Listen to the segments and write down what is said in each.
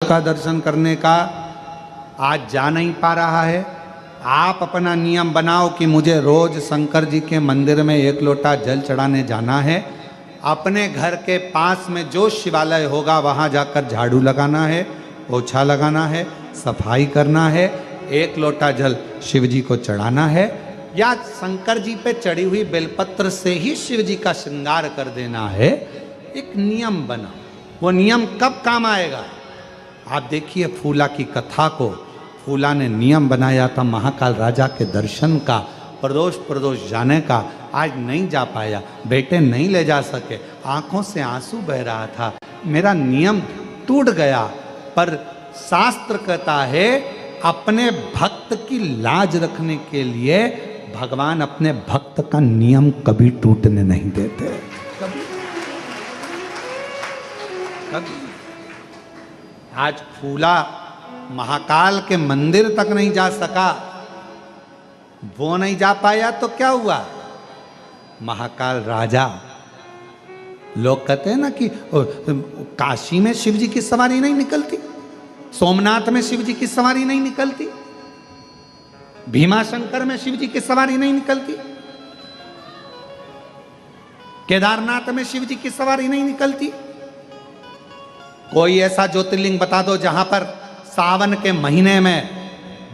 का दर्शन करने का आज जा नहीं पा रहा है, आप अपना नियम बनाओ कि मुझे रोज शंकर जी के मंदिर में 1 लोटा जल चढ़ाने जाना है। अपने घर के पास में जो शिवालय होगा वहाँ जाकर झाड़ू लगाना है, पोछा लगाना है, सफाई करना है, 1 लोटा जल शिव जी को चढ़ाना है, या शंकर जी पे चढ़ी हुई बेलपत्र से ही शिव जी का श्रृंगार कर देना है। एक नियम बना। वो नियम कब काम आएगा? आप देखिए फूला की कथा को। फूला ने नियम बनाया था महाकाल राजा के दर्शन का, प्रदोष जाने का। आज नहीं जा पाया, बेटे नहीं ले जा सके, आंखों से आंसू बह रहा था, मेरा नियम टूट गया। पर शास्त्र कहता है अपने भक्त की लाज रखने के लिए भगवान अपने भक्त का नियम कभी टूटने नहीं देते। कभी कभी। आज फूला महाकाल के मंदिर तक नहीं जा सका, वो नहीं जा पाया तो क्या हुआ? महाकाल राजा, लोग कहते हैं ना कि काशी में शिव जी की सवारी नहीं निकलती, सोमनाथ में शिव जी की सवारी नहीं निकलती, भीमाशंकर में शिव जी की सवारी नहीं निकलती, केदारनाथ में शिव जी की सवारी नहीं निकलती। कोई ऐसा ज्योतिर्लिंग बता दो जहां पर सावन के महीने में,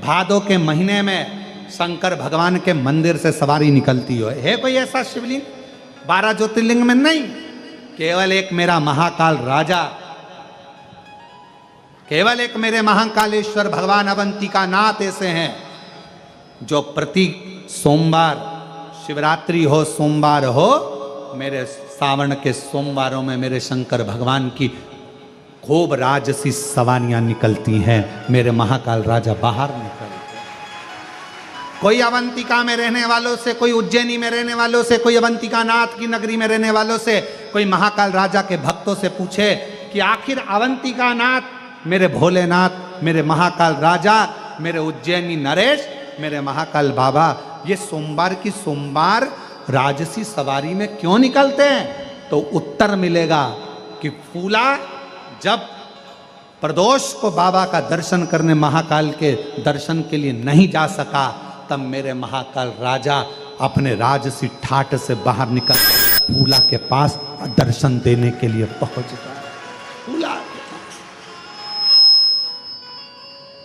भादों के महीने में शंकर भगवान के मंदिर से सवारी निकलती हो। है कोई ऐसा शिवलिंग? 12 ज्योतिर्लिंग में नहीं, केवल एक मेरा महाकाल राजा, केवल एक मेरे महाकालेश्वर भगवान अवंतिका नाथ ऐसे हैं जो प्रति सोमवार, शिवरात्रि हो, सोमवार हो, मेरे सावन के सोमवारों में मेरे शंकर भगवान की खूब राजसी सवारियां निकलती हैं। मेरे महाकाल राजा बाहर निकलते हैं। कोई अवंतिका में रहने वालों से, कोई उज्जैनी में रहने वालों से, कोई अवंतिका नाथ की नगरी में रहने वालों से, कोई महाकाल राजा के भक्तों से पूछे कि आखिर अवंतिका नाथ, मेरे भोलेनाथ, मेरे महाकाल राजा, मेरे उज्जैनी नरेश, मेरे महाकाल बाबा, ये सोमवार की सोमवार राजसी सवारी में क्यों निकलते हैं? तो उत्तर मिलेगा कि फूला जब प्रदोष को बाबा का दर्शन करने, महाकाल के दर्शन के लिए नहीं जा सका, तब मेरे महाकाल राजा अपने राजसी ठाट से बाहर निकल फूला के पास दर्शन देने के लिए पहुंच गया। फूला के पास,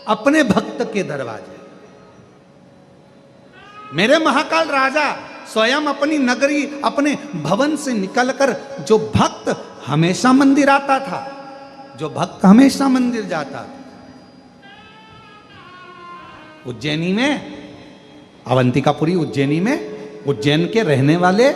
अपने भक्त के दरवाजे। मेरे महाकाल राजा स्वयं अपनी नगरी, अपने भवन से निकलकर, जो भक्त हमेशा मंदिर आता था, जो भक्त हमेशा मंदिर जाता था, उज्जैनी में, अवंतिकापुरी उज्जैनी में, उज्जैन के रहने वाले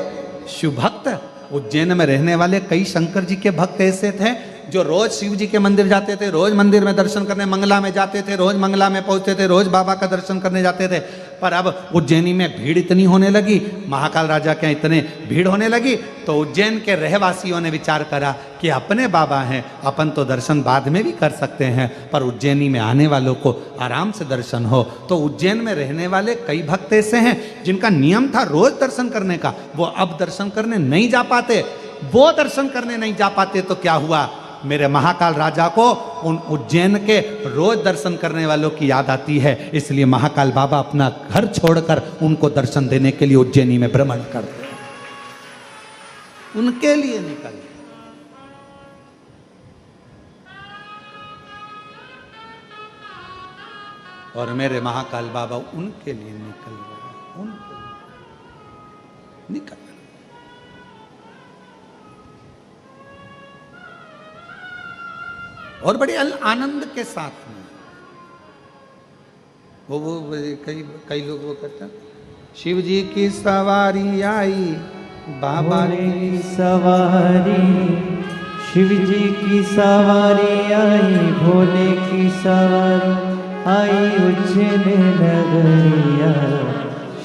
शिव भक्त, उज्जैन में रहने वाले कई शंकर जी के भक्त ऐसे थे जो रोज शिव जी के मंदिर जाते थे, रोज मंदिर में दर्शन करने मंगला में जाते थे, रोज मंगला में पहुंचते थे, रोज बाबा का दर्शन करने जाते थे। पर अब उज्जैनी में भीड़ इतनी होने लगी, महाकाल राजा के इतने भीड़ होने लगी, तो उज्जैन के रहवासियों ने विचार करा कि अपने बाबा हैं, अपन तो दर्शन बाद में भी कर सकते हैं, पर उज्जैनी में आने वालों को आराम से दर्शन हो। तो उज्जैन में रहने वाले कई भक्त ऐसे हैं जिनका नियम था रोज दर्शन करने का, वो अब दर्शन करने नहीं जा पाते। वो दर्शन करने नहीं जा पाते तो क्या हुआ? मेरे महाकाल राजा को उन उज्जैन के रोज दर्शन करने वालों की याद आती है, इसलिए महाकाल बाबा अपना घर छोड़कर उनको दर्शन देने के लिए उज्जैनी में भ्रमण करते हैं, उनके लिए निकल। और मेरे महाकाल बाबा उनके लिए निकल गए, उनके लिए निकल। और बड़े आनंद के साथ में वो कई लोग वो करते हैं, शिव जी की सवारी आई, बाबा की सवारी, शिव जी की सवारी आई, भोले की सवारी आई, उज्जैन नगरिया,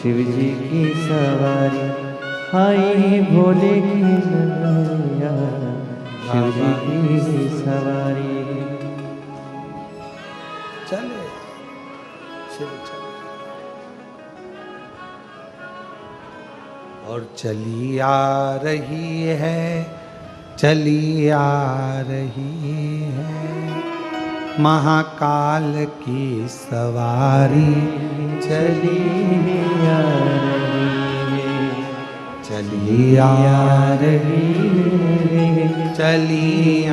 शिव जी की सवारी आई, भोले की नगरिया, शिव जी की सवारी। चले शिव चले। और चली आ रही है, चली आ रही है, महाकाल की सवारी चली आ रही है, चली आ रही चली आ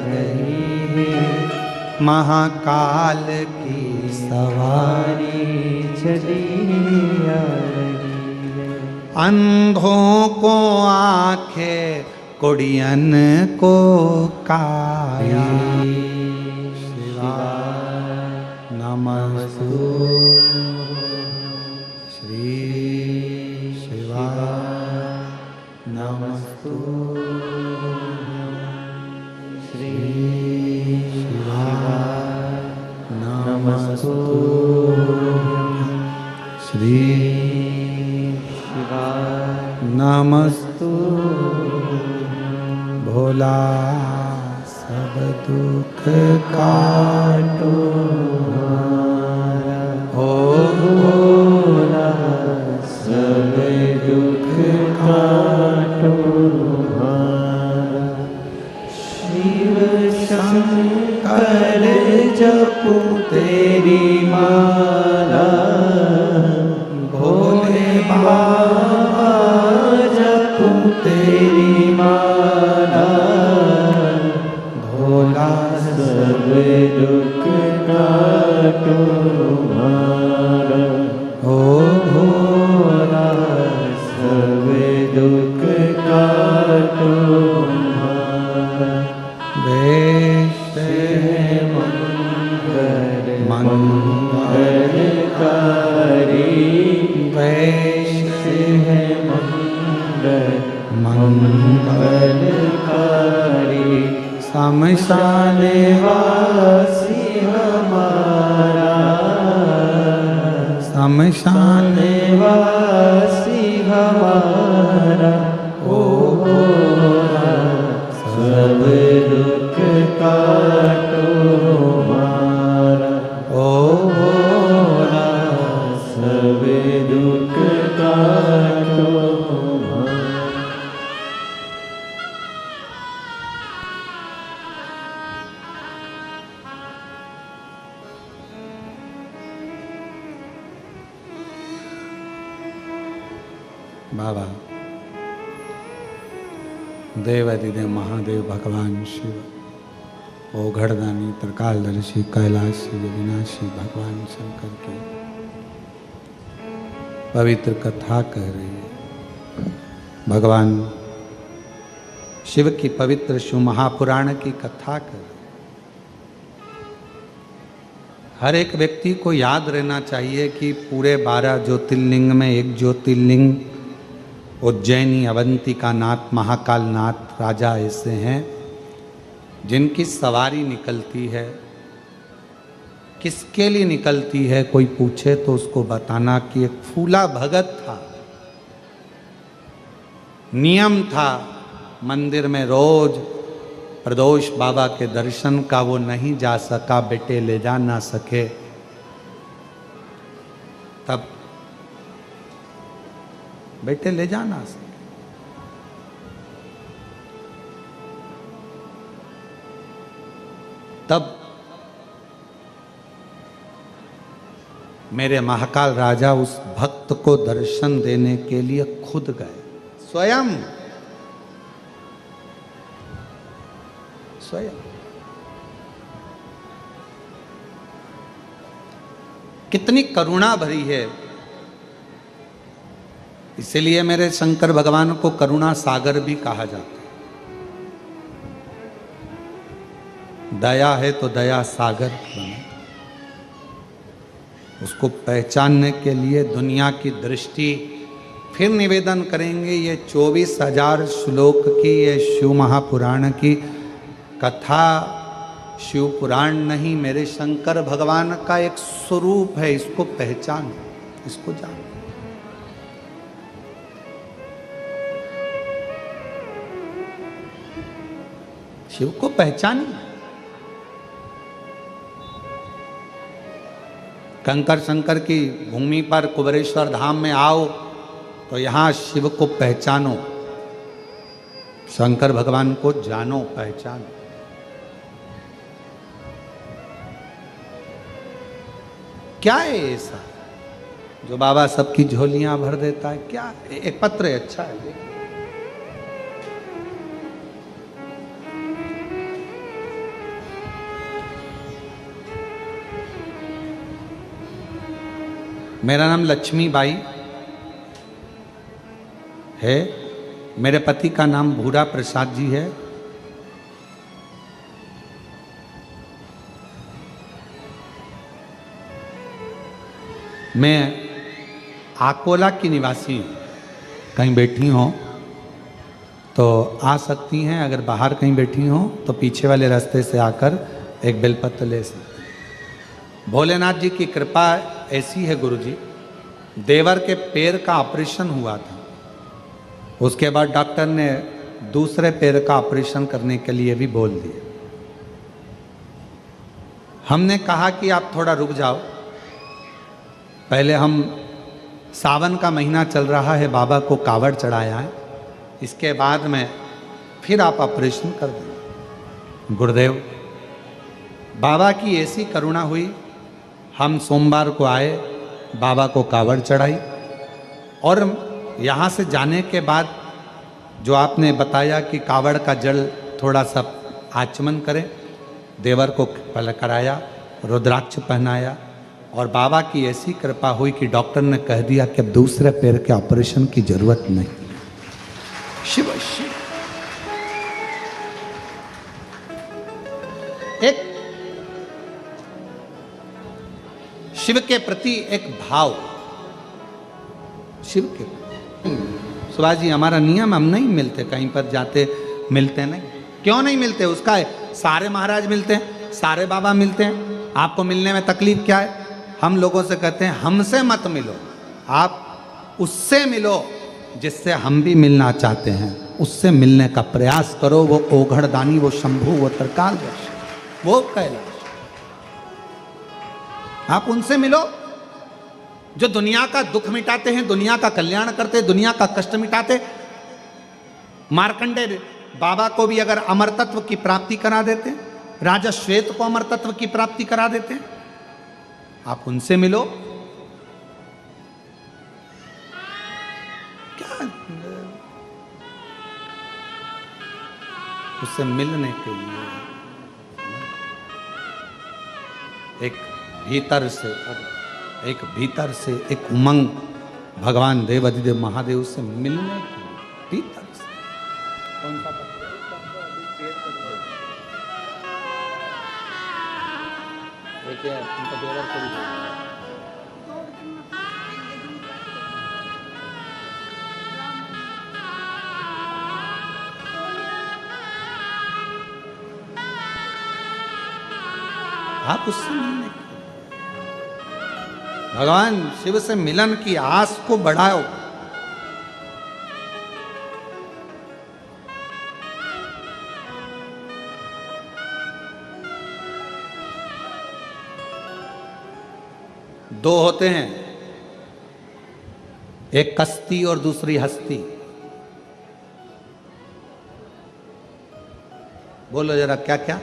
रही है, महाकाल की सवारी चली आ रही है। अंधों को आंखें, कुड़ियन को काया, नमस्तु श्री शिवाय, नमस्तु श्री शिवाय, नमस्तु श्री शिवाय, नमस्तु भोला सब दुख काटो हो भोला सब दुख काटो शिव शंकर जपू तेरी माला, भोले बाबा जपू तेरी माला, भोला सब दुख काटो मारा, ओ भोला सब दुख काटो मारा। वेश मंगलकारी, वेश है मंगलकारी, शमशान वासी हमारा, शमशान वासी हमारा, ओ भोला सब दुख काटो मारा, ओ भोला सब दुख काटो मारा। बाबा देवादिदेव महादेव भगवान शिव, ओघड़दानी त्रिकालदर्शी कैलाशी विनाशी भगवान शंकर की पवित्र कथा कह रही है। भगवान शिव की पवित्र शिव महापुराण की कथा कर रही है। हर एक व्यक्ति को याद रहना चाहिए कि पूरे 12 ज्योतिर्लिंग में एक ज्योतिर्लिंग उज्जैनी अवंतिका नाथ महाकाल नाथ राजा ऐसे हैं जिनकी सवारी निकलती है। किसके लिए निकलती है कोई पूछे तो उसको बताना कि एक फूला भगत था, नियम था मंदिर में रोज प्रदोष बाबा के दर्शन का, वो नहीं जा सका, बेटे ले जा ना सके, तब बेटे ले जा ना सके, तब मेरे महाकाल राजा उस भक्त को दर्शन देने के लिए खुद गए, स्वयं कितनी करुणा भरी है। इसलिए मेरे शंकर भगवान को करुणा सागर भी कहा जाता है। दया है तो दया सागर बने। उसको पहचानने के लिए दुनिया की दृष्टि, फिर निवेदन करेंगे, ये 24,000 श्लोक की ये शिव महापुराण की कथा शिव पुराण नहीं, मेरे शंकर भगवान का एक स्वरूप है। इसको पहचानो, इसको जानो। शिव को पहचानिए। कंकर शंकर की भूमि पर कुबेरेश्वर धाम में आओ तो यहाँ शिव को पहचानो, शंकर भगवान को जानो, पहचानो। क्या है ऐसा जो बाबा सबकी झोलियां भर देता है? क्या है? एक पत्र है, अच्छा है, देखिए। मेरा नाम लक्ष्मी बाई है। मेरे पति का नाम भूरा प्रसाद जी है। मैं आकोला की निवासी हूँ। कहीं बैठी हो तो आ सकती हैं, अगर बाहर कहीं बैठी हो तो पीछे वाले रास्ते से आकर एक बेलपत्र ले सकती हैं। भोलेनाथ जी की कृपा ऐसी है गुरुजी, देवर के पैर का ऑपरेशन हुआ था, उसके बाद डॉक्टर ने दूसरे पैर का ऑपरेशन करने के लिए भी बोल दिया। हमने कहा कि आप थोड़ा रुक जाओ, पहले हम सावन का महीना चल रहा है, बाबा को कावड़ चढ़ाया है, इसके बाद में फिर आप ऑपरेशन कर दें। गुरुदेव, बाबा की ऐसी करुणा हुई, हम सोमवार को आए, बाबा को कावड़ चढ़ाई, और यहाँ से जाने के बाद जो आपने बताया कि कावड़ का जल थोड़ा सा आचमन करें, देवर को पहले कराया, रुद्राक्ष पहनाया, और बाबा की ऐसी कृपा हुई कि डॉक्टर ने कह दिया कि अब दूसरे पैर के ऑपरेशन की जरूरत नहीं। शिव शिव। एक शिव के प्रति एक भाव, शिव के सुभाष जी, हमारा नियम, हम नहीं मिलते, कहीं पर जाते मिलते नहीं। क्यों नहीं मिलते? उसका है, सारे महाराज मिलते हैं, सारे बाबा मिलते हैं, आपको मिलने में तकलीफ क्या है? हम लोगों से कहते हैं हमसे मत मिलो, आप उससे मिलो जिससे हम भी मिलना चाहते हैं, उससे मिलने का प्रयास करो। वो ओघड़दानी, वो शंभु, वो त्रिकाल, वो कैलाश, आप उनसे मिलो जो दुनिया का दुख मिटाते हैं, दुनिया का कल्याण करते, दुनिया का कष्ट मिटाते। मार्कंडेय बाबा को भी अगर अमर तत्व की प्राप्ति करा देते, राजा श्वेत को अमर तत्व की प्राप्ति करा देते, आप उनसे मिलो। क्या उससे मिलने के लिए एक भीतर से एक उमंग, भगवान देव अधिदेव महादेव से मिलने के लिए भीतर से। कौन सा आप उससे मिलने की, भगवान शिव से मिलन की आस को बढ़ाओ। दो होते हैं, एक कश्ती और दूसरी हस्ती। बोलो जरा, क्या क्या?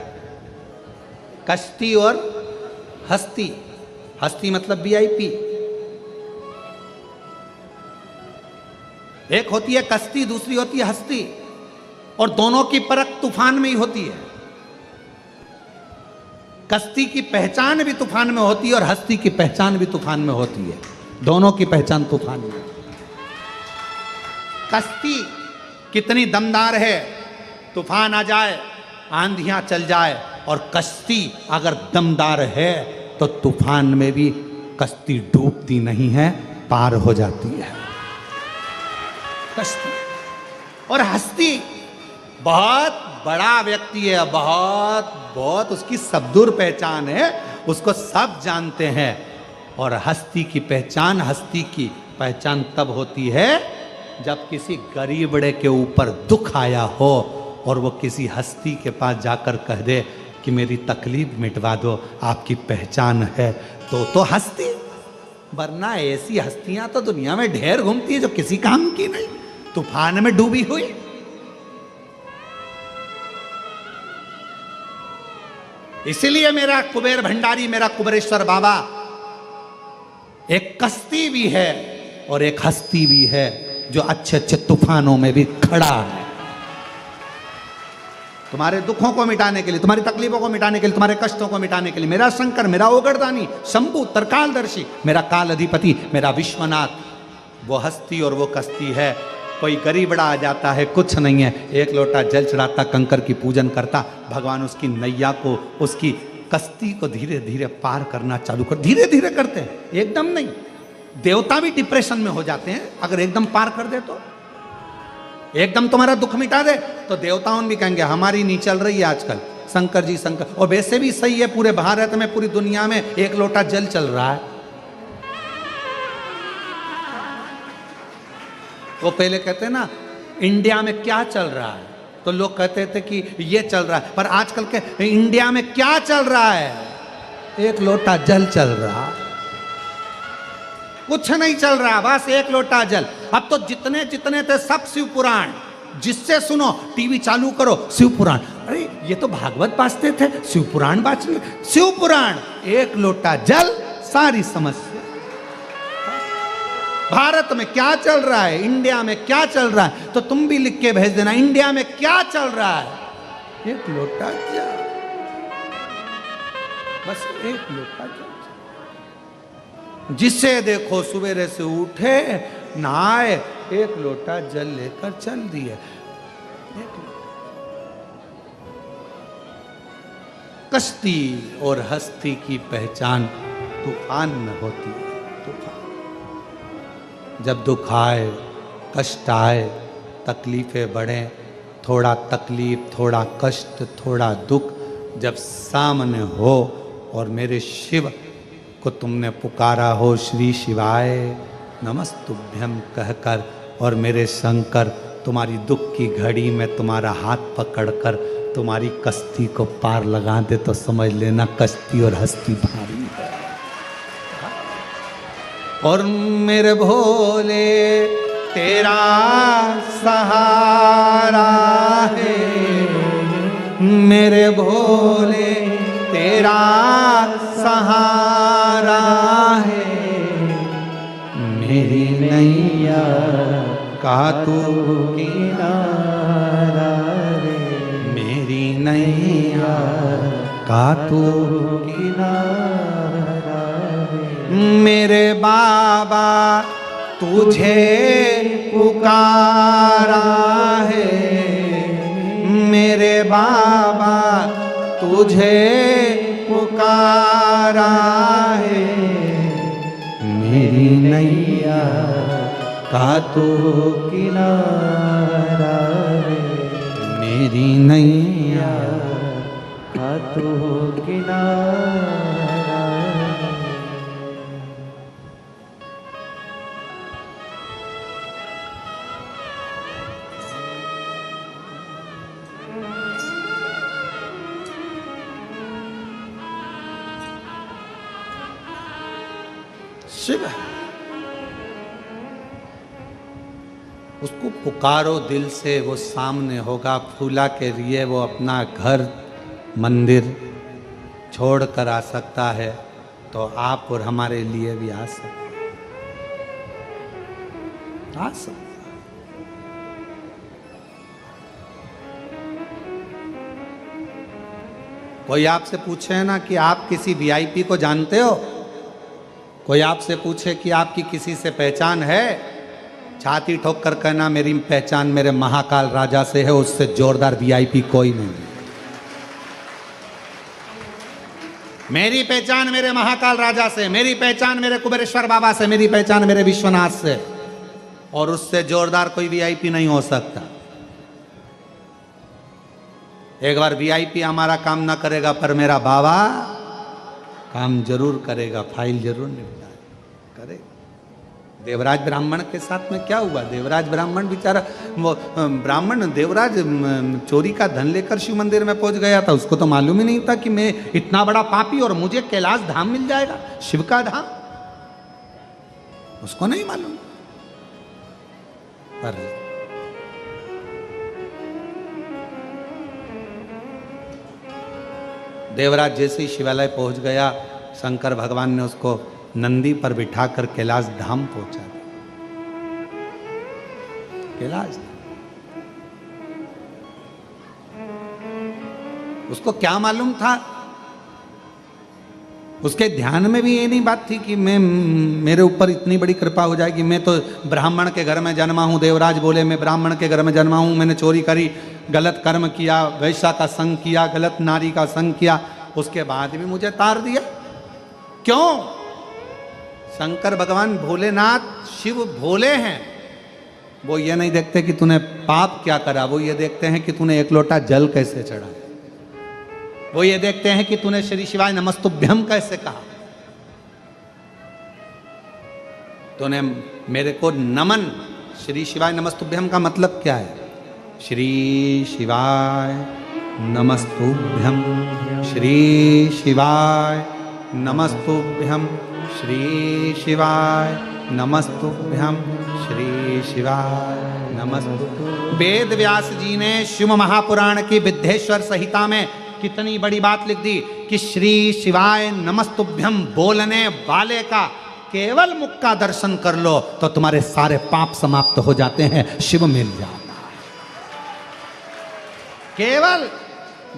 कश्ती और हस्ती। हस्ती मतलब VIP। एक होती है कश्ती, दूसरी होती है हस्ती, और दोनों की परख तूफान में ही होती है। कश्ती की पहचान भी तूफान में होती है और हस्ती की पहचान भी तूफान में होती है। दोनों की पहचान तूफान में। कश्ती कितनी दमदार है, तूफान आ जाए, आंधियां चल जाए, और कश्ती अगर दमदार है तो तूफान में भी कश्ती डूबती नहीं है, पार हो जाती है कश्ती। और हस्ती बहुत बड़ा व्यक्ति है, बहुत बहुत उसकी सबदूर पहचान है, उसको सब जानते हैं। और हस्ती की पहचान तब होती है जब किसी गरीबड़े के ऊपर दुख आया हो और वो किसी हस्ती के पास जाकर कह दे कि मेरी तकलीफ मिटवा दो, आपकी पहचान है, तो हस्ती। वरना ऐसी हस्तियां तो दुनिया में ढेर घूमती है जो किसी काम की नहीं, तूफान में डूबी हुई। इसीलिए मेरा कुबेर भंडारी, मेरा कुबेरेश्वर बाबा एक कश्ती भी है और एक हस्ती भी है जो अच्छे अच्छे तूफानों में भी खड़ा है। तुम्हारे दुखों को मिटाने के लिए, तुम्हारी तकलीफों को मिटाने के लिए, तुम्हारे कष्टों को मिटाने के लिए मेरा शंकर, मेरा ओगरदानी, शंभु, तरकालदर्शी, मेरा काल अधिपति, मेरा विश्वनाथ, वो हस्ती और वो कश्ती है। कोई गरीबड़ा आ जाता है, कुछ नहीं है, एक लोटा जल चढ़ाता, कंकर की पूजन करता, भगवान उसकी नैया को, उसकी कश्ती को धीरे धीरे पार करना चालू कर, धीरे धीरे करते हैं, एकदम नहीं। देवता भी डिप्रेशन में हो जाते हैं अगर एकदम पार कर दे तो। एकदम तुम्हारा दुख मिटा दे तो देवताओं भी कहेंगे हमारी नहीं चल रही है आजकल, शंकर जी शंकर। और वैसे भी सही है, पूरे भारत में, पूरी दुनिया में एक लोटा जल चल रहा है। वो पहले कहते हैं ना इंडिया में क्या चल रहा है, तो लोग कहते थे कि ये चल रहा है, पर आजकल के इंडिया में क्या चल रहा है, एक लोटा जल चल रहा है, कुछ नहीं चल रहा, बस एक लोटा जल। अब तो जितने जितने थे सब शिव पुराण, जिससे सुनो टीवी चालू करो शिव पुराण, अरे ये तो भागवत बाजते थे, शिव पुराण बाज, शिव पुराण, एक लोटा जल सारी समस्या। भारत में क्या चल रहा है, इंडिया में क्या चल रहा है, तो तुम भी लिख के भेज देना इंडिया में क्या चल रहा है, एक लोटा जल, बस एक लोटा जल। जिसे देखो सवेरे से उठे, नहाए, एक लोटा जल लेकर चल दिए। कश्ती और हस्ती की पहचान तूफान में होती है। तूफान जब दुख आए, कष्ट आए, तकलीफें बढ़े, थोड़ा तकलीफ, थोड़ा कष्ट, थोड़ा दुख जब सामने हो और मेरे शिव को तुमने पुकारा हो, श्री शिवाय नमस्तुभ्यम कहकर, और मेरे शंकर तुम्हारी दुख की घड़ी में तुम्हारा हाथ पकड़कर तुम्हारी कश्ती को पार लगा दे, तो समझ लेना कश्ती और हस्ती भारी है। और मेरे भोले तेरा सहारा है, मेरे भोले तेरा सहारा है, मेरी नैया का तू किनारा रे, मेरी नैया का तू किनारा रे। मेरे बाबा तुझे पुकारा है, मेरे बाबा तुझे पुकारा है, मेरी नैया का तू किनारा रे, मेरी नैया का तू किनारा। शिव उसको पुकारो दिल से, वो सामने होगा। फूला के लिए वो अपना घर मंदिर छोड़ कर आ सकता है, तो आप और हमारे लिए भी आ सकता। कोई आपसे पूछे ना कि आप किसी वीआईपी को जानते हो, कोई आपसे पूछे कि आपकी किसी से पहचान है, छाती ठोक कर कहना मेरी पहचान मेरे महाकाल राजा से है, उससे जोरदार वीआईपी कोई नहीं। मेरी पहचान मेरे महाकाल राजा से, मेरी पहचान मेरे कुबेरेश्वर बाबा से, मेरी पहचान मेरे विश्वनाथ से, और उससे जोरदार कोई वीआईपी नहीं हो सकता। एक बार वीआईपी हमारा काम ना करेगा, पर मेरा बाबा काम जरूर करेगा, फाइल जरूर निपटा करेगा। देवराज ब्राह्मण के साथ में क्या हुआ? देवराज ब्राह्मण बेचारा, वो ब्राह्मण देवराज चोरी का धन लेकर शिव मंदिर में पहुंच गया था। उसको तो मालूम ही नहीं था कि मैं इतना बड़ा पापी और मुझे कैलाश धाम मिल जाएगा, शिव का धाम, उसको नहीं मालूम। पर देवराज जैसे ही शिवालय पहुंच गया, शंकर भगवान ने उसको नंदी पर बिठाकर कैलाश धाम पहुंचा दिया। कैलाश, उसको क्या मालूम था? उसके ध्यान में भी ये नहीं बात थी कि मैं, मेरे ऊपर इतनी बड़ी कृपा हो जाएगी। मैं तो ब्राह्मण के घर में जन्मा हूँ। देवराज बोले मैं ब्राह्मण के घर में जन्मा हूँ, मैंने चोरी करी, गलत कर्म किया, वैश्या का संग किया, गलत नारी का संग किया, उसके बाद भी मुझे तार दिया। क्यों? शंकर भगवान भोलेनाथ शिव भोले हैं। वो ये नहीं देखते कि तूने पाप क्या करा, वो ये देखते हैं कि तूने एक लोटा जल कैसे चढ़ा। वो ये देखते हैं कि तूने श्री शिवाय नमस्तुभ्यम कैसे कहा, तूने मेरे को नमन। श्री शिवाय नमस्तुभ्यम का मतलब क्या है? श्री शिवाय नमस्तुभ्यम, श्री शिवाय नमस्तुभ्यम, श्री शिवाय नमस्तुभ्यम, श्री शिवाय नमस्तुभ्यम। वेद व्यास जी ने शिव महापुराण की विद्येश्वर संहिता में कितनी बड़ी बात लिख दी कि श्री शिवाय नमस्तुभ्यम बोलने वाले का केवल मुख का दर्शन कर लो तो तुम्हारे सारे पाप समाप्त हो जाते हैं, शिव मिल जाता है। केवल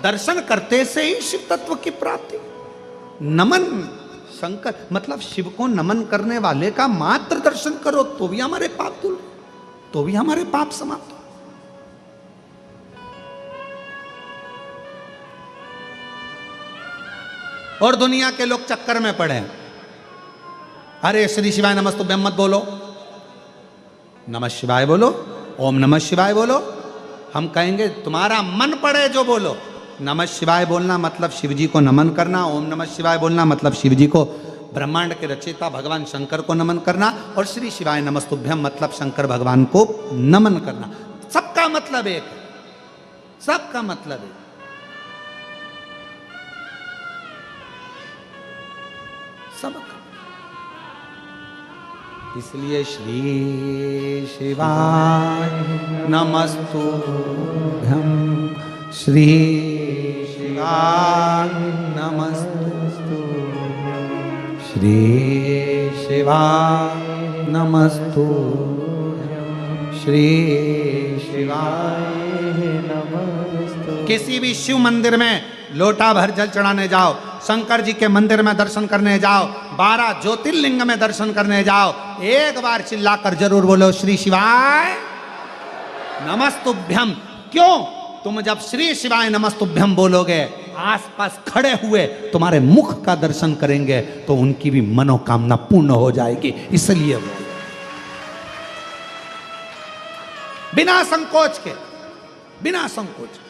दर्शन करते से ही शिव तत्व की प्राप्ति। नमन, शंकर मतलब शिव को नमन करने वाले का मात्र दर्शन करो तो भी हमारे पाप धुल, तो भी हमारे पाप समाप्त। और दुनिया के लोग चक्कर में पड़े, अरे श्री शिवाय नमस्तुभ्यम मत बोलो, नमः शिवाय बोलो, ओम नमः शिवाय बोलो। हम कहेंगे तुम्हारा मन पड़े जो बोलो। नमः शिवाय बोलना मतलब शिव जी को नमन करना, ओम नमः शिवाय बोलना मतलब शिव जी को, ब्रह्मांड के रचयिता भगवान शंकर को नमन करना, और श्री शिवाय नमस्तुभ्यम मतलब शंकर भगवान को नमन करना। सबका मतलब एक, सबका मतलब एक। सबका। इसलिए श्री शिवाय नमस्तुभ्यम, श्री शिवाय नमस्तु, श्री शिवाय नमस्तु, श्री शिवाय नमस्तु। किसी भी शिव मंदिर में लोटा भर जल चढ़ाने जाओ, शंकर जी के मंदिर में दर्शन करने जाओ, 12 ज्योतिर्लिंग में दर्शन करने जाओ, एक बार चिल्लाकर जरूर बोलो श्री शिवाय नमस्तुभ्यम। क्यों? तुम जब श्री शिवाय नमस्तुभ्यम बोलोगे, आसपास खड़े हुए तुम्हारे मुख का दर्शन करेंगे तो उनकी भी मनोकामना पूर्ण हो जाएगी। इसलिए वो बिना संकोच के, बिना संकोच के।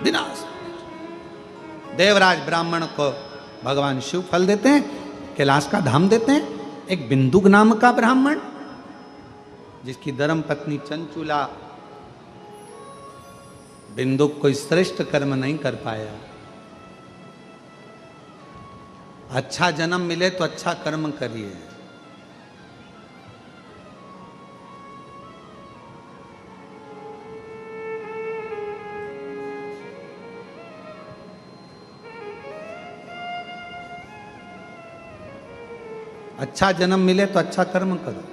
बिना देवराज ब्राह्मण को भगवान शिव फल देते हैं, कैलाश का धाम देते हैं। एक बिंदुक नाम का ब्राह्मण, जिसकी धर्म पत्नी चंचुला बिंदुक कोई श्रेष्ठ कर्म नहीं कर पाया। अच्छा जन्म मिले तो अच्छा कर्म करिए। अच्छा जन्म मिले तो अच्छा कर्म करो।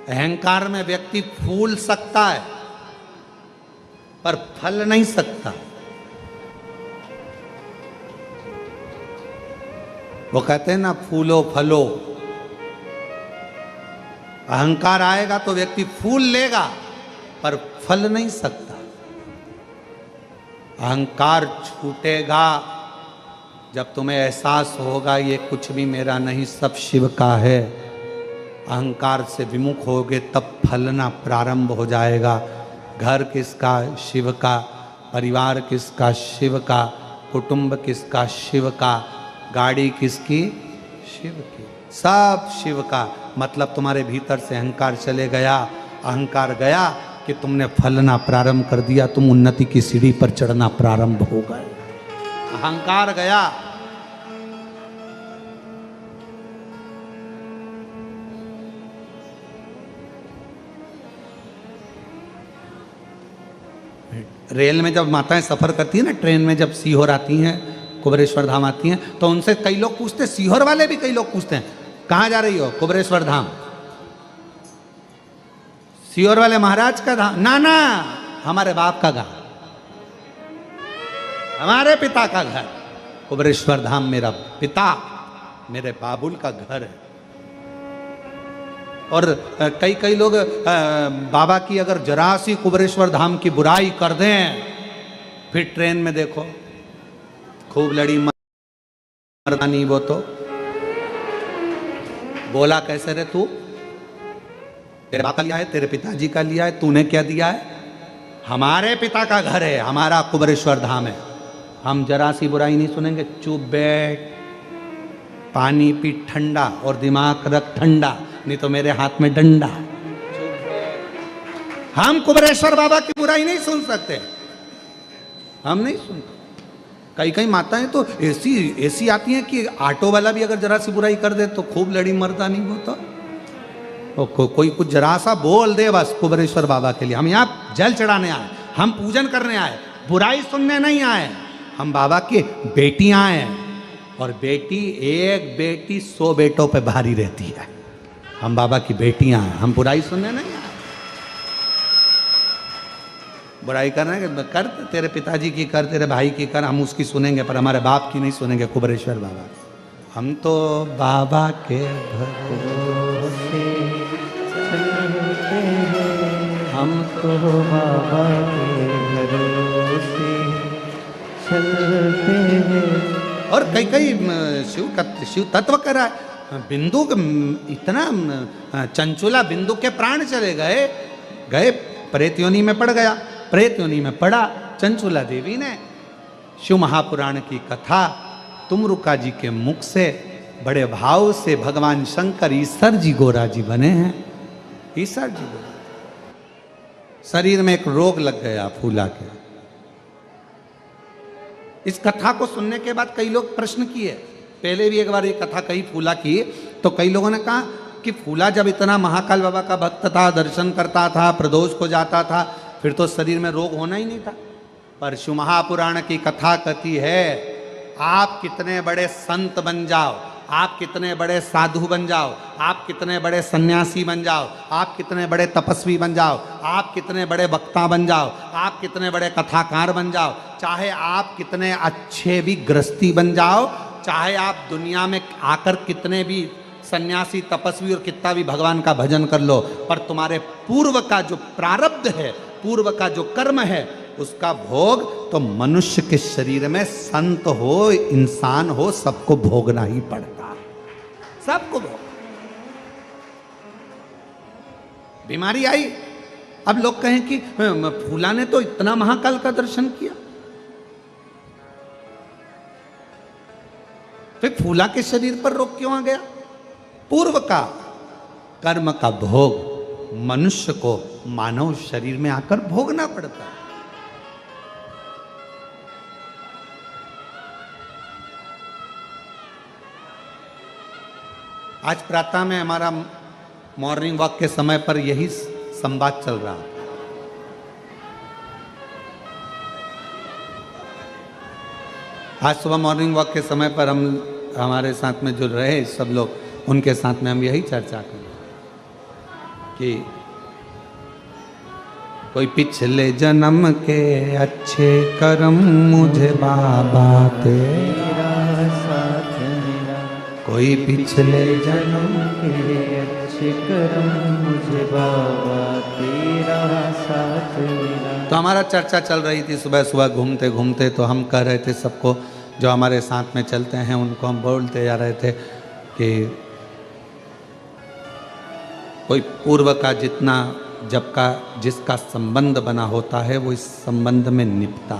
अहंकार में व्यक्ति फूल सकता है पर फल नहीं सकता। वो कहते हैं ना, फूलो फलो। अहंकार आएगा तो व्यक्ति फूल लेगा पर फल नहीं सकता। अहंकार छूटेगा जब तुम्हें एहसास होगा ये कुछ भी मेरा नहीं, सब शिव का है। अहंकार से विमुख होगे तब फलना प्रारंभ हो जाएगा। घर किसका? शिव का। परिवार किसका? शिव का। कुटुंब किसका? शिव का। गाड़ी किसकी? शिव की। सब शिव का। मतलब तुम्हारे भीतर से अहंकार चले गया। अहंकार गया कि तुमने फलना प्रारंभ कर दिया, तुम उन्नति की सीढ़ी पर चढ़ना प्रारंभ हो गए। अहंकार गया। रेल में जब माताएं सफर करती है ना, ट्रेन में जब सीहोर आती हैं, कुबेरेश्वर धाम आती हैं, तो उनसे कई लोग पूछते, सीहोर वाले भी कई लोग पूछते हैं कहाँ जा रही हो? कुबेरेश्वर धाम। सीहोर वाले महाराज का धाम? ना ना, हमारे बाप का गांव, हमारे पिता का घर। कुबेरेश्वर धाम मेरा पिता, मेरे बाबुल का घर है। और कई कई लोग बाबा की अगर जरा सी कुबेरेश्वर धाम की बुराई कर दें, फिर ट्रेन में देखो खूब लड़ी मर्दानी। वो तो बोला कैसे रे तू, तेरे बाप का लिया है, तेरे पिताजी का लिया है, तूने क्या दिया है? हमारे पिता का घर है, हमारा कुबेरेश्वर धाम है, हम जरा सी बुराई नहीं सुनेंगे। चुप बैठ, पानी पी ठंडा और दिमाग रख ठंडा, नहीं तो मेरे हाथ में डंडा। हम कुबेरेश्वर बाबा की बुराई नहीं सुन सकते, हम नहीं सुनते। कई कई माताएं तो ऐसी आती हैं कि ऑटो वाला भी अगर जरा सी बुराई कर दे तो खूब लड़ी मर्दानी। वो तो कोई कुछ जरा सा बोल दे बस कुबेरेश्वर बाबा के लिए, हम यहाँ जल चढ़ाने आए, हम पूजन करने आए, बुराई सुनने नहीं आए। हम बाबा की बेटियां हैं, और बेटी एक बेटी 100 बेटों पे भारी रहती है। हम बाबा की बेटियां हैं, हम बुराई सुनने नहीं आए। बुराई करना है कर, तेरे पिताजी की कर, तेरे भाई की कर, हम उसकी सुनेंगे पर हमारे बाप की नहीं सुनेंगे। कुबेरेश्वर बाबा, हम तो बाबा के भरोसे चलते हैं, हम तो बाबा के भरोसे चलते हैं। और कई कई शिव तत्व करा बिंदु इतना चंचुला, बिंदु के प्राण चले गए प्रेत योनि में पड़ गया, प्रेत योनि में पड़ा। चंचुला देवी ने शिव महापुराण की कथा तुमरुका जी के मुख से बड़े भाव से भगवान शंकर ईश्वर जी गोरा जी बने हैं। ईश्वर जी गोरा, शरीर में एक रोग लग गया फूला के। इस कथा को सुनने के बाद कई लोग प्रश्न किए, पहले भी एक बार ये कथा कही फूला की, तो कई लोगों ने कहा कि फूला जब इतना महाकाल बाबा का भक्त था, दर्शन करता था, प्रदोष को जाता था, फिर तो शरीर में रोग होना ही नहीं था। पर शिव महापुराण की कथा कहती है, आप कितने बड़े संत बन जाओ, आप कितने बड़े साधु बन जाओ, आप कितने बड़े सन्यासी बन जाओ, आप कितने बड़े तपस्वी बन जाओ, आप कितने बड़े वक्ता बन जाओ, आप कितने बड़े कथाकार बन जाओ, चाहे आप कितने अच्छे भी गृहस्थी बन जाओ, चाहे आप दुनिया में आकर कितने भी सन्यासी तपस्वी और कितना भी भगवान का भजन कर लो, पर तुम्हारे पूर्व का जो प्रारब्ध है, पूर्व का जो कर्म है, उसका भोग तो मनुष्य के शरीर में संत हो, इंसान हो, सबको भोगना ही पड़ता है, सबको भोग। बीमारी आई, अब लोग कहें कि फूला ने तो इतना महाकाल का दर्शन किया, फिर फूला के शरीर पर रोग क्यों आ गया? पूर्व का कर्म का भोग मनुष्य को मानव शरीर में आकर भोगना पड़ता है। आज प्रातः में हमारा मॉर्निंग वॉक के समय पर यही संवाद चल रहा था। आज सुबह मॉर्निंग वॉक के समय पर हमारे साथ में जो रहे सब लोग, उनके साथ में हम यही चर्चा करें कि कोई पिछले जन्म के अच्छे कर्म मुझे बाबा तेरा साथ मिला, कोई पिछले जन्म के अच्छे कर्म मुझे बाबा तेरा साथ मिला। तो हमारा चर्चा चल रही थी सुबह सुबह घूमते घूमते, तो हम कह रहे थे सबको जो हमारे साथ में चलते हैं उनको हम बोलते जा रहे थे कि कोई पूर्व का जितना जब का जिसका संबंध बना होता है वो इस संबंध में निपटा।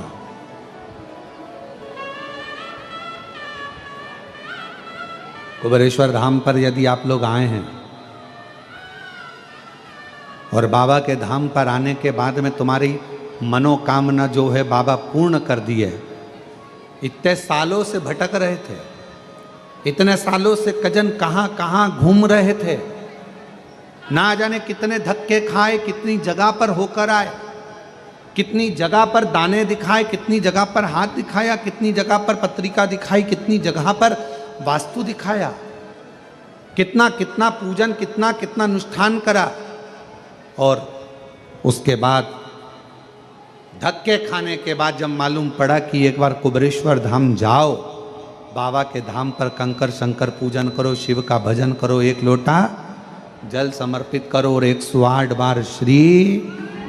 कुबेरेश्वर धाम पर यदि आप लोग आए हैं और बाबा के धाम पर आने के बाद में तुम्हारी मनोकामना जो है बाबा पूर्ण कर दी है। इतने सालों से भटक रहे थे, इतने सालों से कजन कहाँ कहाँ घूम रहे थे, ना जाने कितने धक्के खाए, कितनी जगह पर होकर आए, कितनी जगह पर दाने दिखाए, कितनी जगह पर हाथ दिखाया, कितनी जगह पर पत्रिका दिखाई, कितनी जगह पर वास्तु दिखाया, कितना कितना पूजन, कितना कितना अनुष्ठान करा। और उसके बाद धक्के खाने के बाद जब मालूम पड़ा कि एक बार कुबेरेश्वर धाम जाओ, बाबा के धाम पर कंकर शंकर पूजन करो, शिव का भजन करो, एक लोटा जल समर्पित करो और 108 बार श्री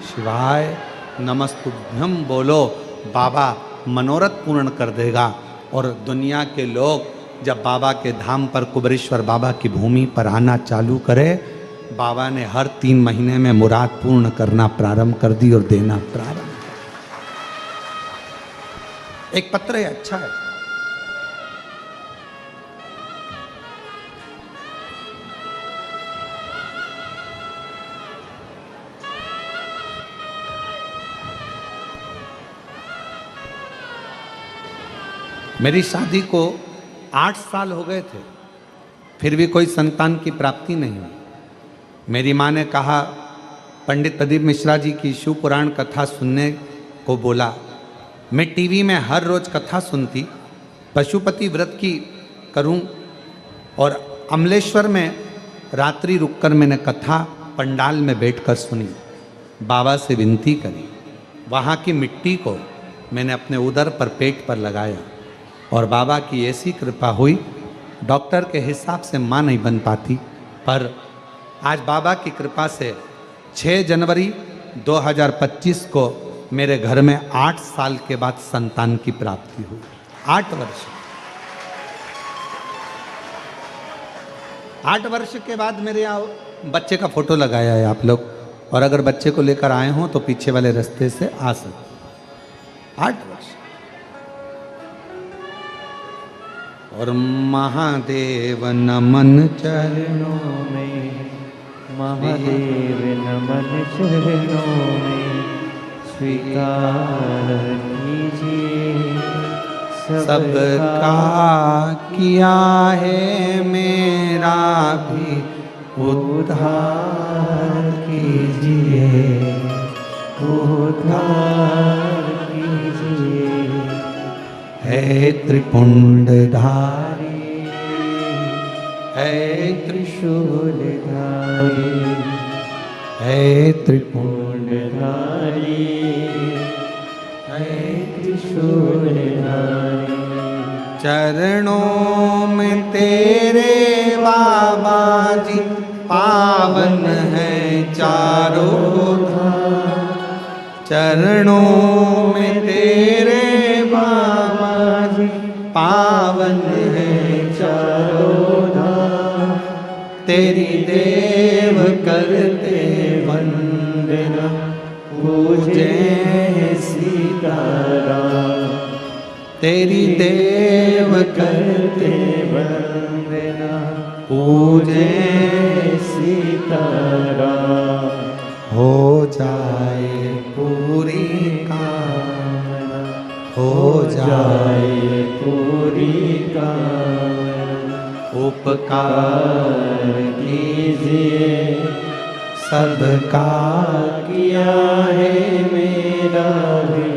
शिवाय नमस्तुभ्यम बोलो, बाबा मनोरथ पूर्ण कर देगा। और दुनिया के लोग जब बाबा के धाम पर, कुबेरेश्वर बाबा की भूमि पर आना चालू करे, बाबा ने हर 3 महीने में मुराद पूर्ण करना प्रारंभ कर दी और देना प्रारंभ। एक पत्र है, अच्छा है। मेरी शादी को 8 साल हो गए थे, फिर भी कोई संतान की प्राप्ति नहीं हुई। मेरी माँ ने कहा, पंडित प्रदीप मिश्रा जी की शिव पुराण कथा सुनने को बोला। मैं टीवी में हर रोज़ कथा सुनती, पशुपति व्रत की करूं, और अमलेश्वर में रात्रि रुककर मैंने कथा पंडाल में बैठकर सुनी। बाबा से विनती करी, वहाँ की मिट्टी को मैंने अपने उदर पर, पेट पर लगाया, और बाबा की ऐसी कृपा हुई, डॉक्टर के हिसाब से माँ नहीं बन पाती, पर आज बाबा की कृपा से 6 जनवरी 2025 को मेरे घर में 8 साल के बाद संतान की प्राप्ति हुई। 8 वर्ष, 8 वर्ष के बाद मेरे यहाँ बच्चे का फोटो लगाया है आप लोग, और अगर बच्चे को लेकर आए हों तो पीछे वाले रास्ते से आ सकते। 8 वर्ष। और महादेव नमन चरणों में, महादेव नमन चरणों में, स्वीकार कीजिए सबका किया है, मेरा भी उद्धार कीजिए, उद्धार कीजिए। है त्रिपुंडधारी, है त्रिशूलधारी, है त्रिपुंडधारी, है त्रिशूलधारी। चरणों में तेरे बाबा जी पावन है चारों धाम, चरणों में तेरे बाबा जी पावन है चारों धाम। तेरी देव करते वंदना, पूजे सीताराम। तेरी देव करते वंदना, पूजे सीताराम। हो जाए पूरी कामना, हो जाए पूरी कामना। उपकार कीजिए सबका किया है, मेरा भी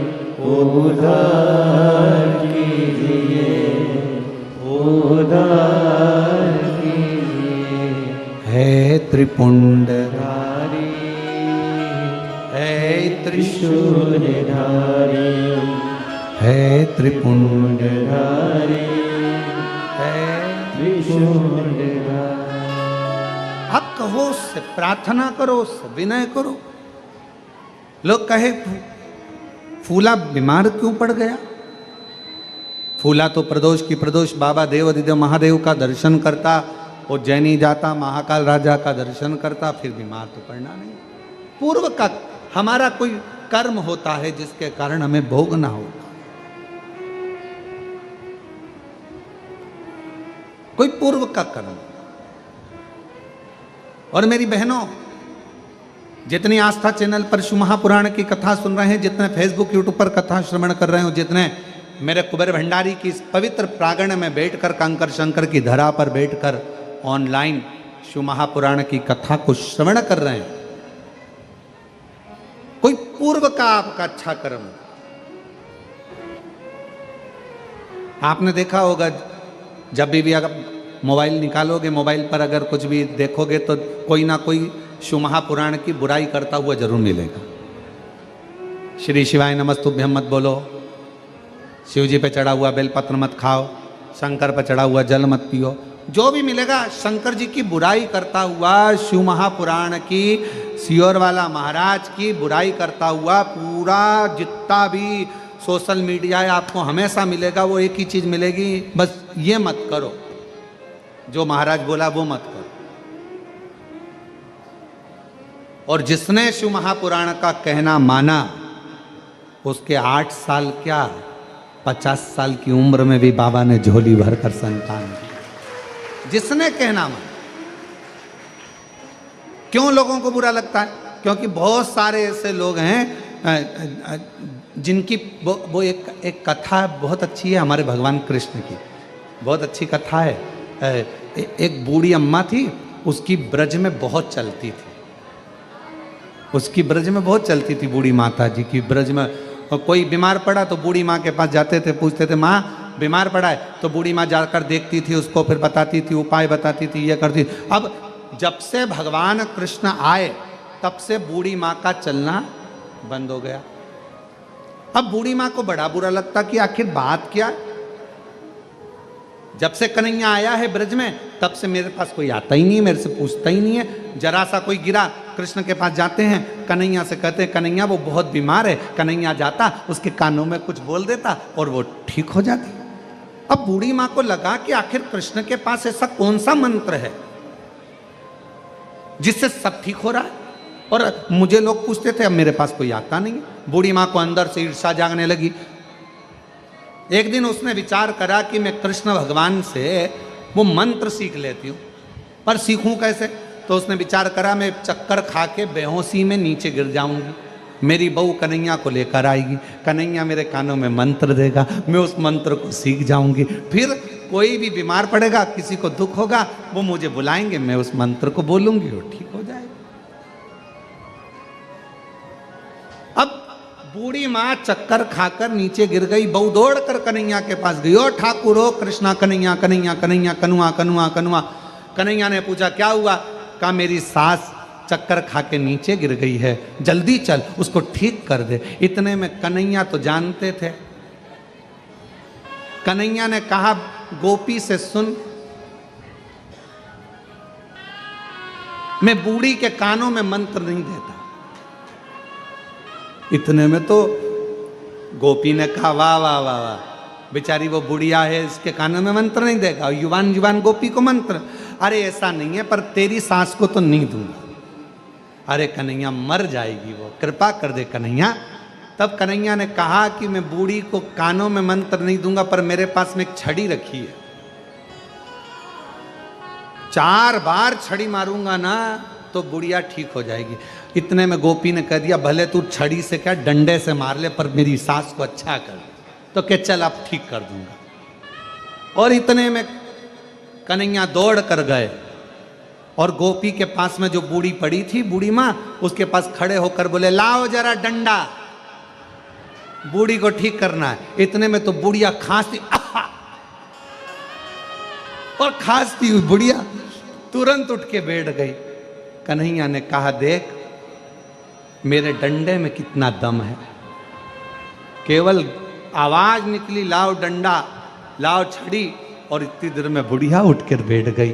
उद्धार कीजिए, उद्धार कीजिए। है त्रिपुंडधारी, है त्रिशूलधारी, है त्रिपुंडधारी, है त्रिशूलधारी। अब कहो उससे, प्रार्थना करो उससे, विनय करो। लोग कहे फूला बीमार क्यों पड़ गया? फूला तो प्रदोष की प्रदोष बाबा देवाधिदेव महादेव का दर्शन करता, उज्जैनी जाता, महाकाल राजा का दर्शन करता, फिर बीमार तो पड़ना नहीं। पूर्व का हमारा कोई कर्म होता है जिसके कारण हमें भोगना होगा। कोई पूर्व का कर्म। और मेरी बहनों, जितनी आस्था चैनल पर शिव महापुराण की कथा सुन रहे हैं, जितने फेसबुक यूट्यूब पर कथा श्रवण कर रहे हो, जितने मेरे कुबेर भंडारी की इस पवित्र प्रांगण में बैठकर, कंकर शंकर की धरा पर बैठकर ऑनलाइन शिव महापुराण की कथा को श्रवण कर रहे हैं, कोई पूर्व का आपका अच्छा कर्म। आपने देखा होगा जब भी अगर मोबाइल निकालोगे, मोबाइल पर अगर कुछ भी देखोगे तो कोई ना कोई शिव महापुराण की बुराई करता हुआ जरूर मिलेगा। श्री शिवाय नमस्तुभ्यम मत बोलो, शिव जी पे चढ़ा हुआ बेलपत्र मत खाओ, शंकर पर चढ़ा हुआ जल मत पियो, जो भी मिलेगा शंकर जी की बुराई करता हुआ, शिव महापुराण की, सियोर वाला महाराज की बुराई करता हुआ पूरा जितना भी सोशल मीडिया है आपको हमेशा मिलेगा। वो एक ही चीज मिलेगी, बस ये मत करो, जो महाराज बोला वो मत करो। और जिसने शिव महापुराण का कहना माना उसके 8 साल क्या 50 साल की उम्र में भी बाबा ने झोली भरकर संतान दी। जिसने कहना माना। क्यों लोगों को बुरा लगता है? क्योंकि बहुत सारे ऐसे लोग हैं जिनकी वो एक कथा बहुत अच्छी है हमारे भगवान कृष्ण की, बहुत अच्छी कथा है। एक बूढ़ी अम्मा थी, उसकी ब्रज में बहुत चलती थी, उसकी ब्रज में बहुत चलती थी बूढ़ी माता जी की ब्रज में। कोई बीमार पड़ा तो बूढ़ी माँ के पास जाते थे, पूछते थे माँ बीमार पड़ा है, तो बूढ़ी माँ जाकर देखती थी उसको, फिर बताती थी, उपाय बताती थी, ये करती। अब जब से भगवान कृष्ण आए तब से बूढ़ी माँ का चलना बंद हो गया। अब बूढ़ी माँ को बड़ा बुरा लगता कि आखिर बात क्या है। जब से कन्हैया आया है ब्रज में तब से मेरे पास कोई आता ही नहीं है, मेरे से पूछता ही नहीं है। जरा सा कोई गिरा, कृष्ण के पास जाते हैं, कन्हैया से कहते हैं कन्हैया वो बहुत बीमार है। कन्हैया जाता, उसके कानों में कुछ बोल देता और वो ठीक हो जाती। अब बूढ़ी माँ को लगा कि आखिर कृष्ण के पास ऐसा कौन सा मंत्र है जिससे सब ठीक हो रहा है, और मुझे लोग पूछते थे, अब मेरे पास कोई आता नहीं है। बूढ़ी माँ को अंदर से ईर्ष्या जागने लगी। एक दिन उसने विचार करा कि मैं कृष्ण भगवान से वो मंत्र सीख लेती हूँ, पर सीखूं कैसे? तो उसने विचार करा मैं चक्कर खा के बेहोशी में नीचे गिर जाऊंगी, मेरी बहू कन्हैया को लेकर आएगी, कन्हैया मेरे कानों में मंत्र देगा, मैं उस मंत्र को सीख जाऊंगी, फिर कोई भी बीमार पड़ेगा, किसी को दुख होगा, वो मुझे बुलाएंगे, मैं उस मंत्र को बोलूंगी, वो ठीक हो जाएगा। अब बूढ़ी माँ चक्कर खाकर नीचे गिर गई, बहू दौड़ कर कन्हैया के पास गई, ओ ठाकुर हो कृष्णा, कन्हैया कन्हैया कन्हैया कनुआ कनुआ कनुआ। कन्हैया ने पूछा क्या हुआ? कहा मेरी सास चक्कर खा के नीचे गिर गई है, जल्दी चल उसको ठीक कर दे। इतने में कन्हैया तो जानते थे। कन्हैया ने कहा गोपी से सुन, मैं बूढ़ी के कानों में मंत्र नहीं देता। इतने में तो गोपी ने कहा वाह वाह वाह वाह, बेचारी वो बुढ़िया है, इसके कानों में मंत्र नहीं देगा, युवान युवान गोपी को मंत्र। अरे ऐसा नहीं है, पर तेरी सास को तो नहीं दूंगा। अरे कन्हैया मर जाएगी वो, कृपा कर दे कन्हैया। तब कन्हैया ने कहा कि मैं बूढ़ी को कानों में मंत्र नहीं दूंगा, पर मेरे पास में एक छड़ी रखी है, 4 बार छड़ी मारूंगा ना तो बुढ़िया ठीक हो जाएगी। इतने में गोपी ने कह दिया भले तू छड़ी से क्या डंडे से मार ले, पर मेरी सास को अच्छा कर। तो क्या चल अब ठीक कर दूंगा। और इतने में कन्हैया दौड़ कर गए और गोपी के पास में जो बूढ़ी पड़ी थी, बूढ़ी माँ, उसके पास खड़े होकर बोले लाओ जरा डंडा, बूढ़ी को ठीक करना है। इतने में तो बुढ़िया खांसती और खांसती हुई बुढ़िया तुरंत उठ के बैठ गई। कन्हैया ने कहा देख मेरे डंडे में कितना दम है, केवल आवाज निकली लाओ डंडा लाओ छड़ी, और इतनी देर में बुढ़िया उठकर बैठ गई।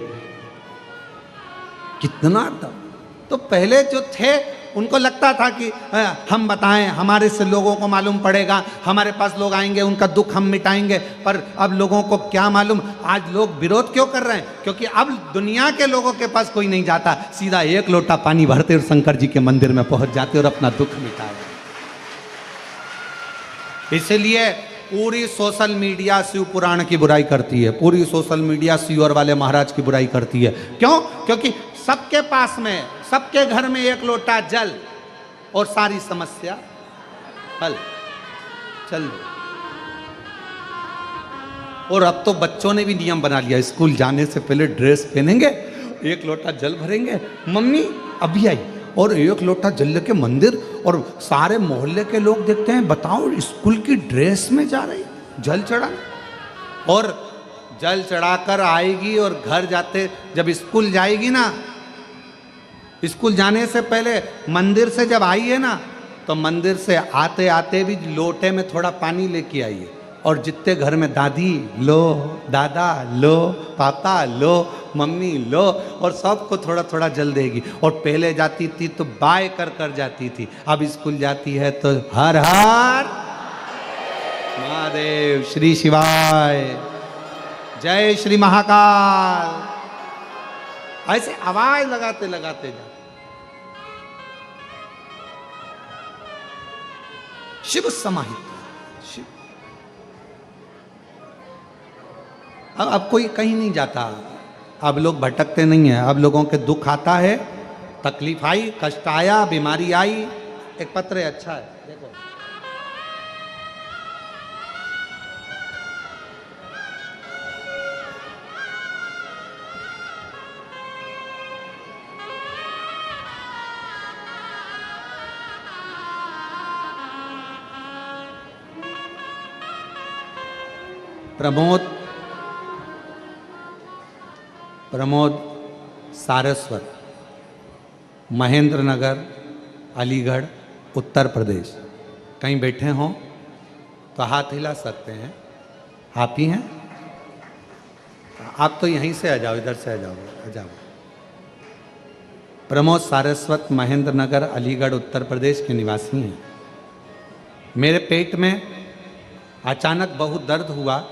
कितना दम। तो पहले जो थे उनको लगता था कि हम बताएं, हमारे से लोगों को मालूम पड़ेगा, हमारे पास लोग आएंगे, उनका दुख हम मिटाएंगे। पर अब लोगों को क्या मालूम, आज लोग विरोध क्यों कर रहे हैं? क्योंकि अब दुनिया के लोगों के पास कोई नहीं जाता, सीधा 1 लोटा पानी भरते और शंकर जी के मंदिर में पहुंच जाते और अपना दुख मिटाए। इसलिए पूरी सोशल मीडिया शिव पुराण की बुराई करती है, पूरी सोशल मीडिया सियोर वाले महाराज की बुराई करती है। क्यों? क्योंकि सबके पास में, सबके घर में 1 लोटा जल और सारी समस्या हल। चल। और अब तो बच्चों ने भी नियम बना लिया, स्कूल जाने से पहले ड्रेस पहनेंगे, 1 लोटा जल भरेंगे, मम्मी अभी आई, और 1 लोटा जल लेके मंदिर, और सारे मोहल्ले के लोग देखते हैं, बताओ स्कूल की ड्रेस में जा रही जल चढ़ा, और जल चढ़ाकर आएगी और घर जाते, जब स्कूल जाएगी ना, स्कूल जाने से पहले मंदिर से जब आई है ना, तो मंदिर से आते आते भी लोटे में थोड़ा पानी लेके आइए, और जितने घर में दादी लो, दादा लो, पापा लो, मम्मी लो, और सबको थोड़ा थोड़ा जल देगी। और पहले जाती थी तो बाय कर कर जाती थी, अब स्कूल जाती है तो हर हर महादेव, श्री शिवाय, जय श्री महाकाल, ऐसे आवाज लगाते लगाते जा। शिव समाहित, शिव। अब कोई कहीं नहीं जाता, अब लोग भटकते नहीं हैं, अब लोगों के दुख आता है, तकलीफ आई, कष्ट आया, बीमारी आई। एक पत्र है, अच्छा है, देखो। प्रमोद सारस्वत, महेंद्र नगर, अलीगढ़, उत्तर प्रदेश। कहीं बैठे हों तो हाथ हिला सकते हैं। आप ही हैं? आप तो यहीं से आ जाओ, इधर से आ जाओ, आ जाओ। प्रमोद सारस्वत, महेंद्र नगर, अलीगढ़, उत्तर प्रदेश के निवासी हैं। मेरे पेट में अचानक बहुत दर्द हुआ,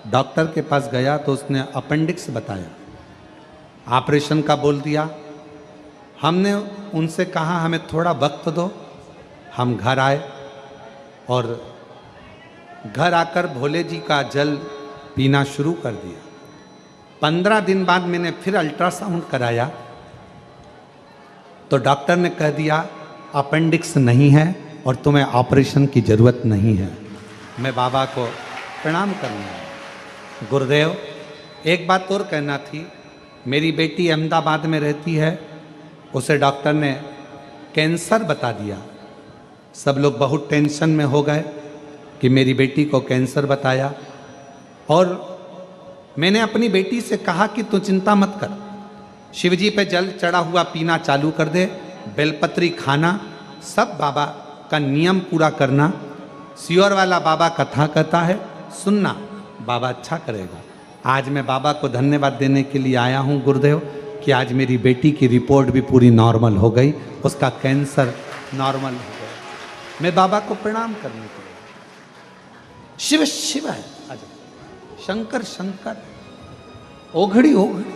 डॉक्टर के पास गया तो उसने अपेंडिक्स बताया, ऑपरेशन का बोल दिया। हमने उनसे कहा हमें थोड़ा वक्त दो। हम घर आए और घर आकर भोले जी का जल पीना शुरू कर दिया। 15 दिन बाद मैंने फिर अल्ट्रासाउंड कराया तो डॉक्टर ने कह दिया अपेंडिक्स नहीं है और तुम्हें ऑपरेशन की ज़रूरत नहीं है। मैं बाबा को प्रणाम करूँगा। गुरुदेव, एक बात और कहना थी। मेरी बेटी अहमदाबाद में रहती है, उसे डॉक्टर ने कैंसर बता दिया। सब लोग बहुत टेंशन में हो गए कि मेरी बेटी को कैंसर बताया, और मैंने अपनी बेटी से कहा कि तू चिंता मत कर, शिवजी पे जल चढ़ा हुआ पीना चालू कर दे, बेलपत्री खाना, सब बाबा का नियम पूरा करना। सियोर वाला बाबा कथा कहता है, सुनना, बाबा अच्छा करेगा। आज मैं बाबा को धन्यवाद देने के लिए आया हूँ गुरुदेव कि आज मेरी बेटी की रिपोर्ट भी पूरी नॉर्मल हो गई, उसका कैंसर नॉर्मल हो गया। मैं बाबा को प्रणाम करने के लिए। शिव शिव है, शंकर शंकर, ओघड़ी ओघड़ी।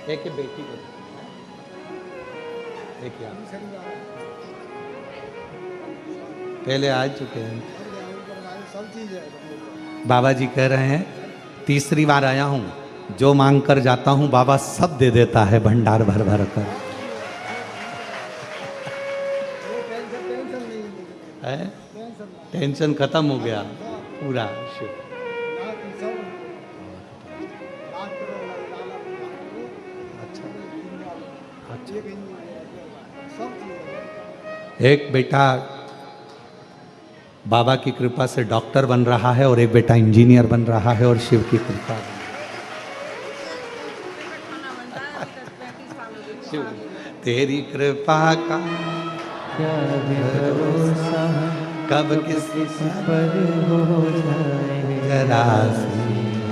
एक बेटी को, एक पहले आ चुके हैं। बाबा जी कह रहे हैं तीसरी बार आया हूं, जो मांग कर जाता हूं बाबा सब दे देता है भंडार भर भर कर। टेंशन खत्म हो गया पूरा। एक बेटा बाबा की कृपा से डॉक्टर बन रहा है और एक बेटा इंजीनियर बन रहा है, और शिव की कृपा। शिव तेरी कृपा का क्या भरोसा, कब किसी पर हो जाए, जरा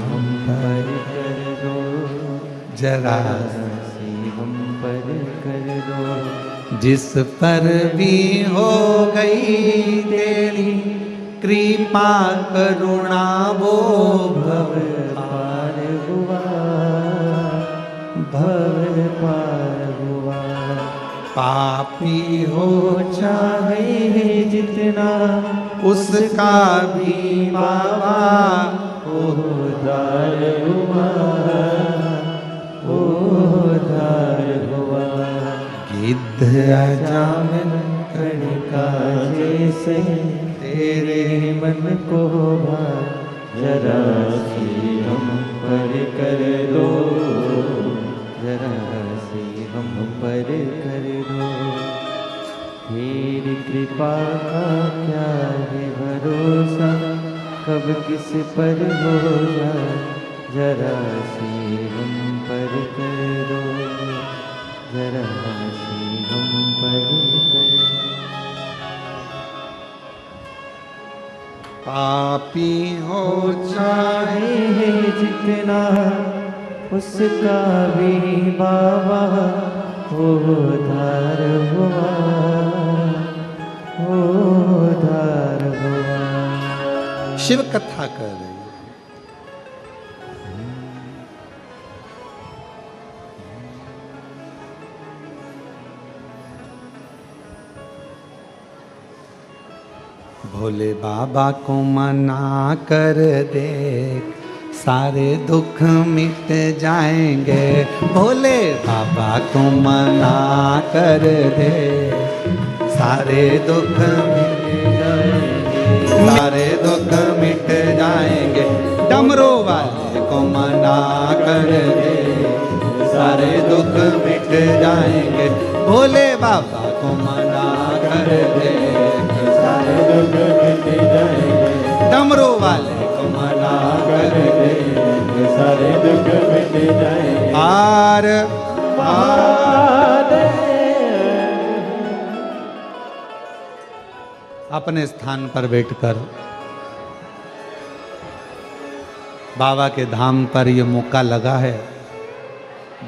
हम पर कर दो, जरा हम पर कर दो। जिस पर भी हो गई तेरी कृपा करुणा वो भव पार हुआ, भव पार हुआ। पापी हो चाहे जितना उसका भी बाबा उद्धार हुआ, उद्धार हुआ। गिद्ध अजामिन कणिका जैसे तेरे मन को भा, जरा सी हम पर कर दो, जरा सी हम पर कर दो। तेरी कृपा का क्या है भरोसा, कब किस पर हो जाए, जरा सी हम पर कर दो, जरा सी हम पर कर दो। पापी हो चाहे जितना उसका भी बाबा उद्धार हुआ, उद्धार हुआ। शिव कथा कर रही है। भोले बाबा को मना कर दे, सारे दुख मिट जाएंगे। भोले बाबा को मना कर दे, सारे दुख मिट जाएंगे, सारे दुख मिट जाएंगे। डमरू वाले को मना कर दे, सारे दुख मिट जाएंगे। भोले बाबा को मना कर दे, सारे दुख मिट जाएंगे। डमरू वाले को मना कर दे, सारे दुख मिट जाएंगे। आर अपने स्थान पर बैठकर बाबा के धाम पर ये मौका लगा है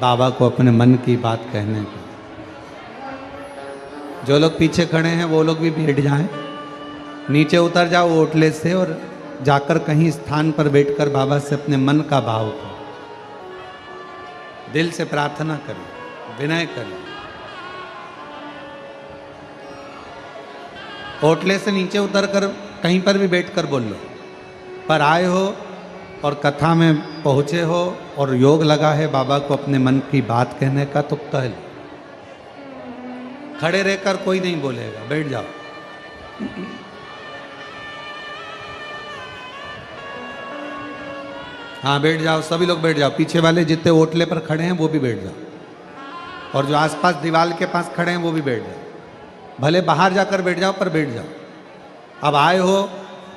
बाबा को अपने मन की बात कहने का। जो लोग पीछे खड़े हैं वो लोग भी बैठ जाएं, नीचे उतर जाओ ओटले से और जाकर कहीं स्थान पर बैठकर बाबा से अपने मन का भाव करो, दिल से प्रार्थना करें, विनय करें। ओटले से नीचे उतरकर कहीं पर भी बैठकर बोल लो, पर आए हो और कथा में पहुँचे हो और योग लगा है बाबा को अपने मन की बात कहने का, तो कह लो। खड़े रहकर कोई नहीं बोलेगा, बैठ जाओ। हाँ बैठ जाओ, सभी लोग बैठ जाओ। पीछे वाले जितने ओटले पर खड़े हैं वो भी बैठ जाओ, और जो आसपास दीवार के पास खड़े हैं वो भी बैठ जाओ। भले बाहर जाकर बैठ जाओ, पर बैठ जाओ। अब आए हो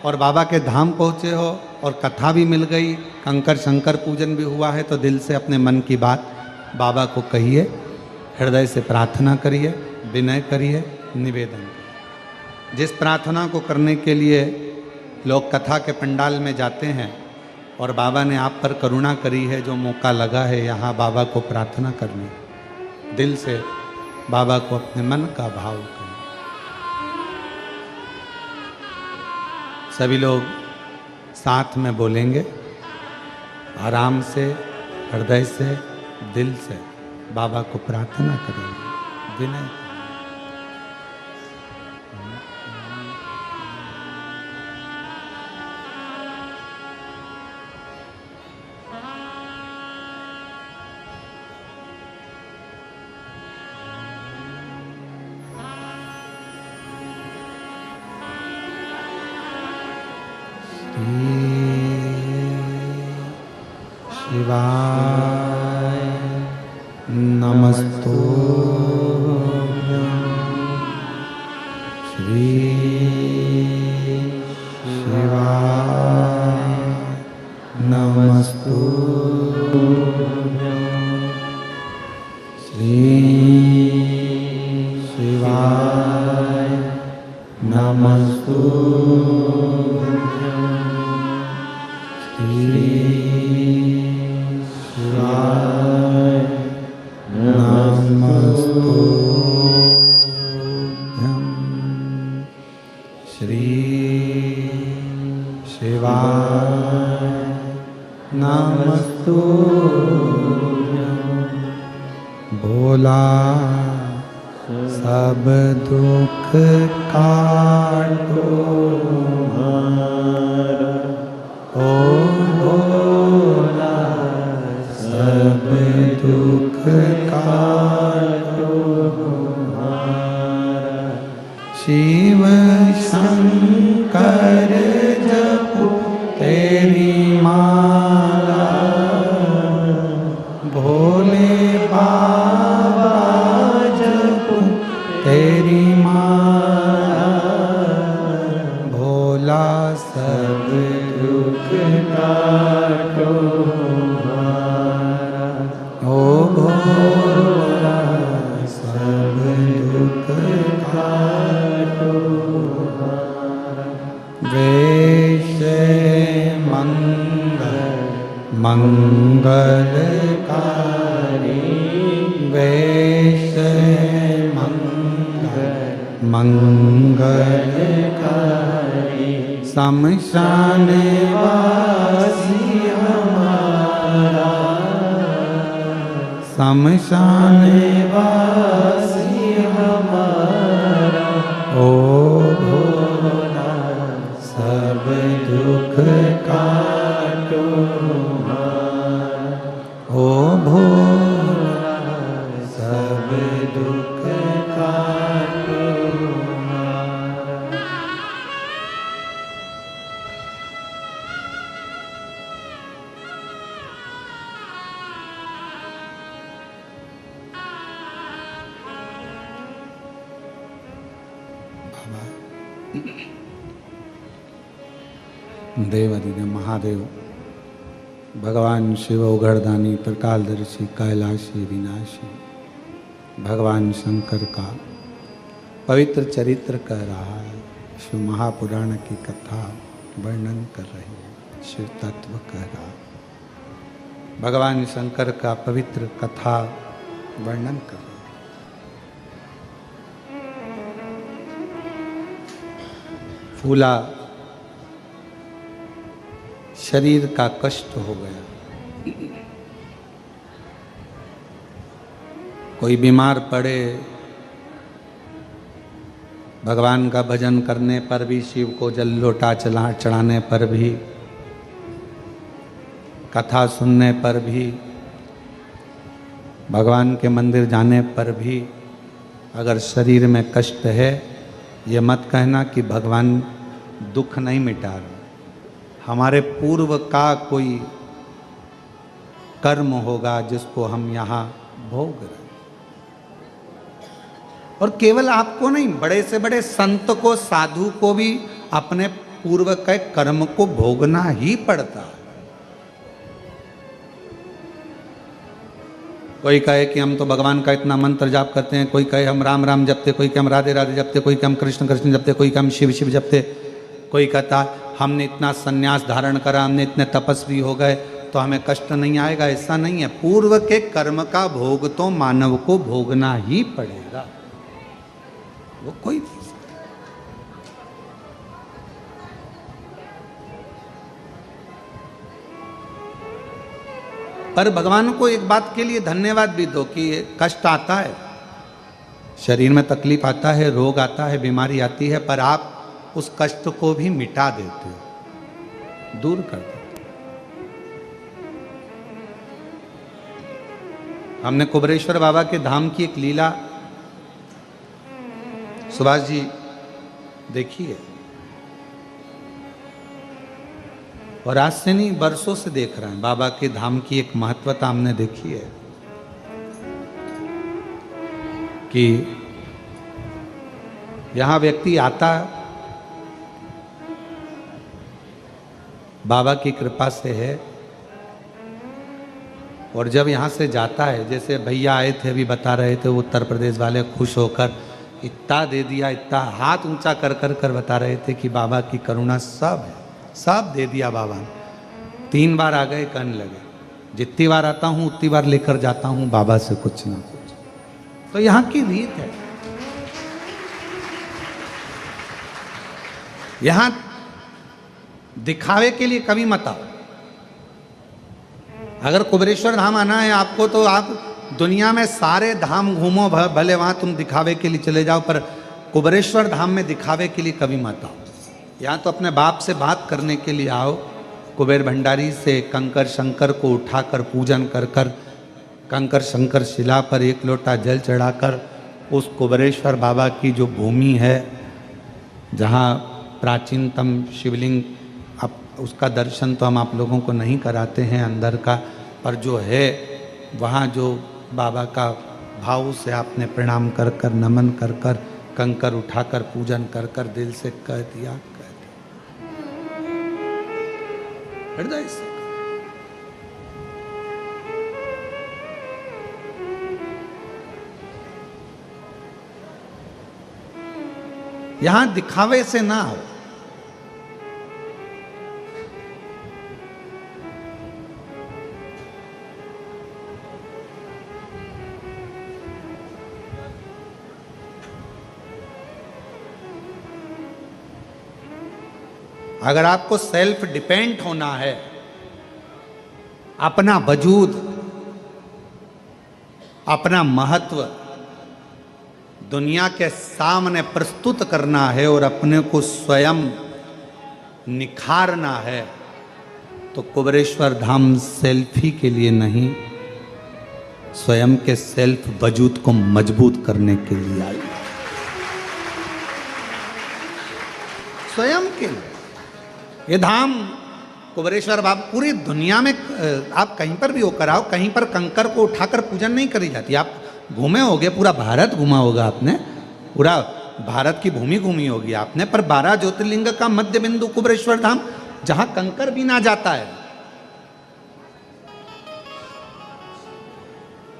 और बाबा के धाम पहुँचे हो और कथा भी मिल गई, कंकर शंकर पूजन भी हुआ है, तो दिल से अपने मन की बात बाबा को कहिए, हृदय से प्रार्थना करिए, विनय करिए, निवेदन करिए। जिस प्रार्थना को करने के लिए लोग कथा के पंडाल में जाते हैं और बाबा ने आप पर करुणा करी है, जो मौका लगा है यहाँ बाबा को प्रार्थना करने, दिल से बाबा को अपने मन का भाव करें। सभी लोग साथ में बोलेंगे, आराम से, हृदय से, दिल से बाबा को प्रार्थना करेंगे, विनय। शिवाय नमस्तुभ्यं, श्री शिवाय नमस्तुभ्यं, श्री शिवाय नमस्तुभ्यं, श्री शिवाय नमस्तुभ्यं, श्री शिवाय नमस्तुभ्यं। भोला सब दुख काटो हमारा, ओ भोला सब दुख काटो हमारा। शिव शंकर जपो तेरी माला, भोले बाबा से मंगलकारी शमशान वासी हमारा, शमशान वासी हमारा, ओ भोला सब दुख काटो हमारा, ओ भोला सब दुख काटो हमारा। देवादिदेव महादेव भगवान शिव उघड़दानी त्रिकालदर्शी कैलाशी विनाशी भगवान शंकर का पवित्र चरित्र कह रहा है। शिव महापुराण की कथा वर्णन कर रही है, शिव तत्व कह रहा है, भगवान शंकर का पवित्र कथा वर्णन कर रहा है। फूला शरीर का कष्ट हो गया, कोई बीमार पड़े, भगवान का भजन करने पर भी, शिव को जल लोटा चढ़ाने पर भी, कथा सुनने पर भी, भगवान के मंदिर जाने पर भी अगर शरीर में कष्ट है, ये मत कहना कि भगवान दुख नहीं मिटा रहे। हमारे पूर्व का कोई कर्म होगा जिसको हम यहाँ भोग रहे। और केवल आपको नहीं, बड़े से बड़े संत को, साधु को भी अपने पूर्व के कर्म को भोगना ही पड़ता है। कोई कहे कि हम तो भगवान का इतना मंत्र जाप करते हैं, कोई कहे हम राम राम जपते, कोई कहे हम राधे राधे जपते, कोई कहे हम कृष्ण कृष्ण जपते, कोई कहे हम शिव शिव जपते, कोई कहता हमने इतना संन्यास धारण करा, हमने इतने तपस्वी हो गए तो हमें कष्ट नहीं आएगा। ऐसा नहीं है, पूर्व के कर्म का भोग तो मानव को भोगना ही पड़ेगा, वो कोई नहीं। पर भगवान को एक बात के लिए धन्यवाद भी दो कि कष्ट आता है, शरीर में तकलीफ आता है, रोग आता है, बीमारी आती है, पर आप उस कष्ट को भी मिटा देते हो, दूर कर देते हो। हमने कुबरेश्वर बाबा के धाम की एक लीला सुभाष जी देखी है, और आज से नहीं बरसों से देख रहे हैं। बाबा के धाम की एक महत्वता हमने देखी है कि यहां व्यक्ति आता, बाबा की कृपा से है, और जब यहां से जाता है, जैसे भैया आए थे अभी बता रहे थे, वो उत्तर प्रदेश वाले खुश होकर इतना दे दिया, इतना हाथ ऊंचा कर कर कर बता रहे थे कि बाबा की करुणा सब है, सब दे दिया बाबा ने। 3 बार आ गए, कहने लगे जितनी बार आता हूं उतनी बार लेकर जाता हूं बाबा से कुछ ना कुछ। तो यहां की रीत है, यहां दिखावे के लिए कभी मत आओ। अगर कुबरेश्वर धाम आना है आपको तो आप दुनिया में सारे धाम घूमो, भले वहां तुम दिखावे के लिए चले जाओ, पर कुबरेश्वर धाम में दिखावे के लिए कभी मत आओ। यहाँ तो अपने बाप से बात करने के लिए आओ। कुबेर भंडारी से कंकर शंकर को उठाकर पूजन कर कर, कंकर शंकर शिला पर 1 लोटा जल चढ़ाकर, उस कुबरेश्वर बाबा की जो भूमि है जहाँ प्राचीनतम शिवलिंग, अब उसका दर्शन तो हम आप लोगों को नहीं कराते हैं अंदर का, पर जो है वहाँ जो बाबा का भाव से आपने प्रणाम कर कर, नमन कर कर, कंकर उठाकर पूजन कर कर दिल से कह दिया, हृदय से। यहां दिखावे से ना हो। अगर आपको सेल्फ डिपेंड होना है, अपना वजूद, अपना महत्व दुनिया के सामने प्रस्तुत करना है और अपने को स्वयं निखारना है, तो कुबेरेश्वर धाम सेल्फी के लिए नहीं, स्वयं के सेल्फ वजूद को मजबूत करने के लिए आई। स्वयं के लिए ये धाम कुबेरेश्वर बाबा, पूरी दुनिया में आप कहीं पर भी होकर आओ, कहीं पर कंकर को उठाकर पूजन नहीं करी जाती। आप घूमे होगे, पूरा भारत घूमा होगा आपने, पूरा भारत की भूमि घूमी होगी आपने, पर 12 ज्योतिर्लिंग का मध्य बिंदु कुबेरेश्वर धाम, जहां कंकर भी ना जाता है,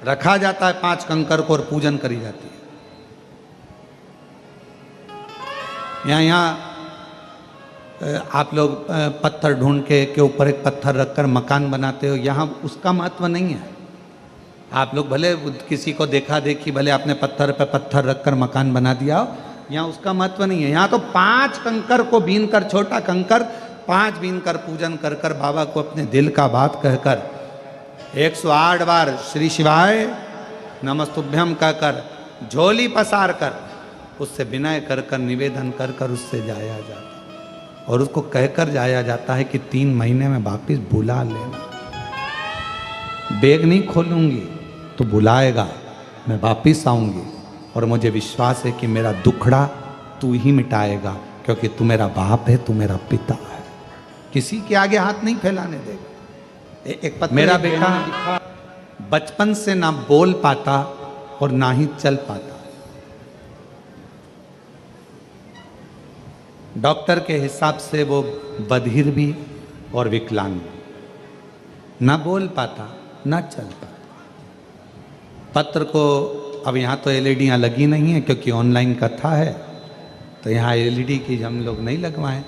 रखा जाता है 5 कंकर को और पूजन करी जाती है। यहाँ आप लोग पत्थर ढूंढ के ऊपर एक पत्थर रखकर मकान बनाते हो, यहाँ उसका महत्व नहीं है। आप लोग भले किसी को देखा देखी, भले आपने पत्थर पे पत्थर रखकर मकान बना दिया हो, यहाँ उसका महत्व नहीं है। यहाँ तो 5 कंकर को बीन कर, छोटा कंकर 5 बीन कर पूजन कर कर बाबा को अपने दिल का बात कहकर 108 बार श्री शिवाय नमस्तुभ्यम कहकर, झोली पसार कर, उससे विनय कर कर, निवेदन कर कर उससे जाया जाता, और उसको कहकर जाया जाता है कि 3 महीने में वापिस बुला लेना। बैग नहीं खोलूंगी तो बुलाएगा, मैं वापिस आऊंगी, और मुझे विश्वास है कि मेरा दुखड़ा तू ही मिटाएगा, क्योंकि तू मेरा बाप है, तू मेरा पिता है, किसी के आगे हाथ नहीं फैलाने देगा। एक पत्र मेरा बेटा बचपन से ना बोल पाता और ना ही चल पाता। डॉक्टर के हिसाब से वो बधिर भी और विकलांग भी, ना बोल पाता ना चल पाता। पत्र को अब यहाँ तो एलईडियाँ लगी नहीं है, क्योंकि ऑनलाइन कथा है, तो यहाँ एलईडी की हम लोग नहीं लगवाएं,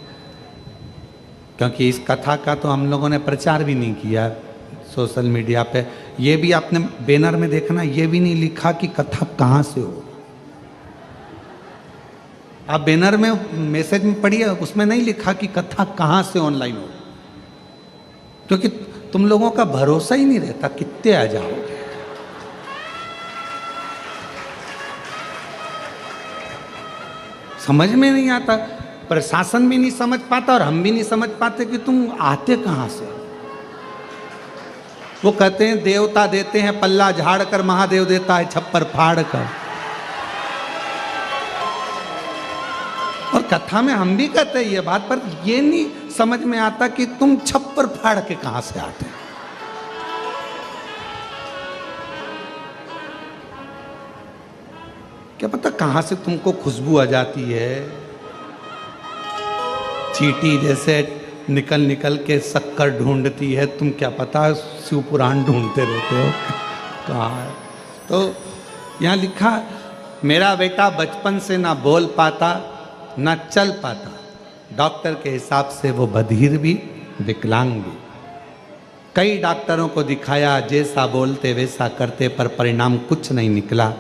क्योंकि इस कथा का तो हम लोगों ने प्रचार भी नहीं किया सोशल मीडिया पे। ये भी आपने बैनर में देखना, ये भी नहीं लिखा कि कथा कहाँ से हो। आप बैनर में मैसेज में पढ़िए, उसमें नहीं लिखा कि कथा कहाँ से ऑनलाइन हो, क्योंकि तुम लोगों का भरोसा ही नहीं रहता कितने आ जाओगे। समझ में नहीं आता, प्रशासन भी नहीं समझ पाता और हम भी नहीं समझ पाते कि तुम आते कहाँ से। वो कहते हैं देवता देते हैं पल्ला झाड़ कर, महादेव देता है छप्पर फाड़ कर। और कथा में हम भी कहते हैं ये बात, पर ये नहीं समझ में आता कि तुम छप्पर फाड़ के कहां से आते हो। क्या पता कहां से तुमको खुशबू आ जाती है, चींटी जैसे निकल निकल के शक्कर ढूंढती है, तुम क्या पता शिव पुराण ढूंढते रहते हो कहाँ है। तो यहाँ लिखा, मेरा बेटा बचपन से ना बोल पाता ना चल पाता, डॉक्टर के हिसाब से वो बधिर भी विकलांग भी। कई डॉक्टरों को दिखाया, जैसा बोलते वैसा करते, पर परिणाम कुछ नहीं निकला।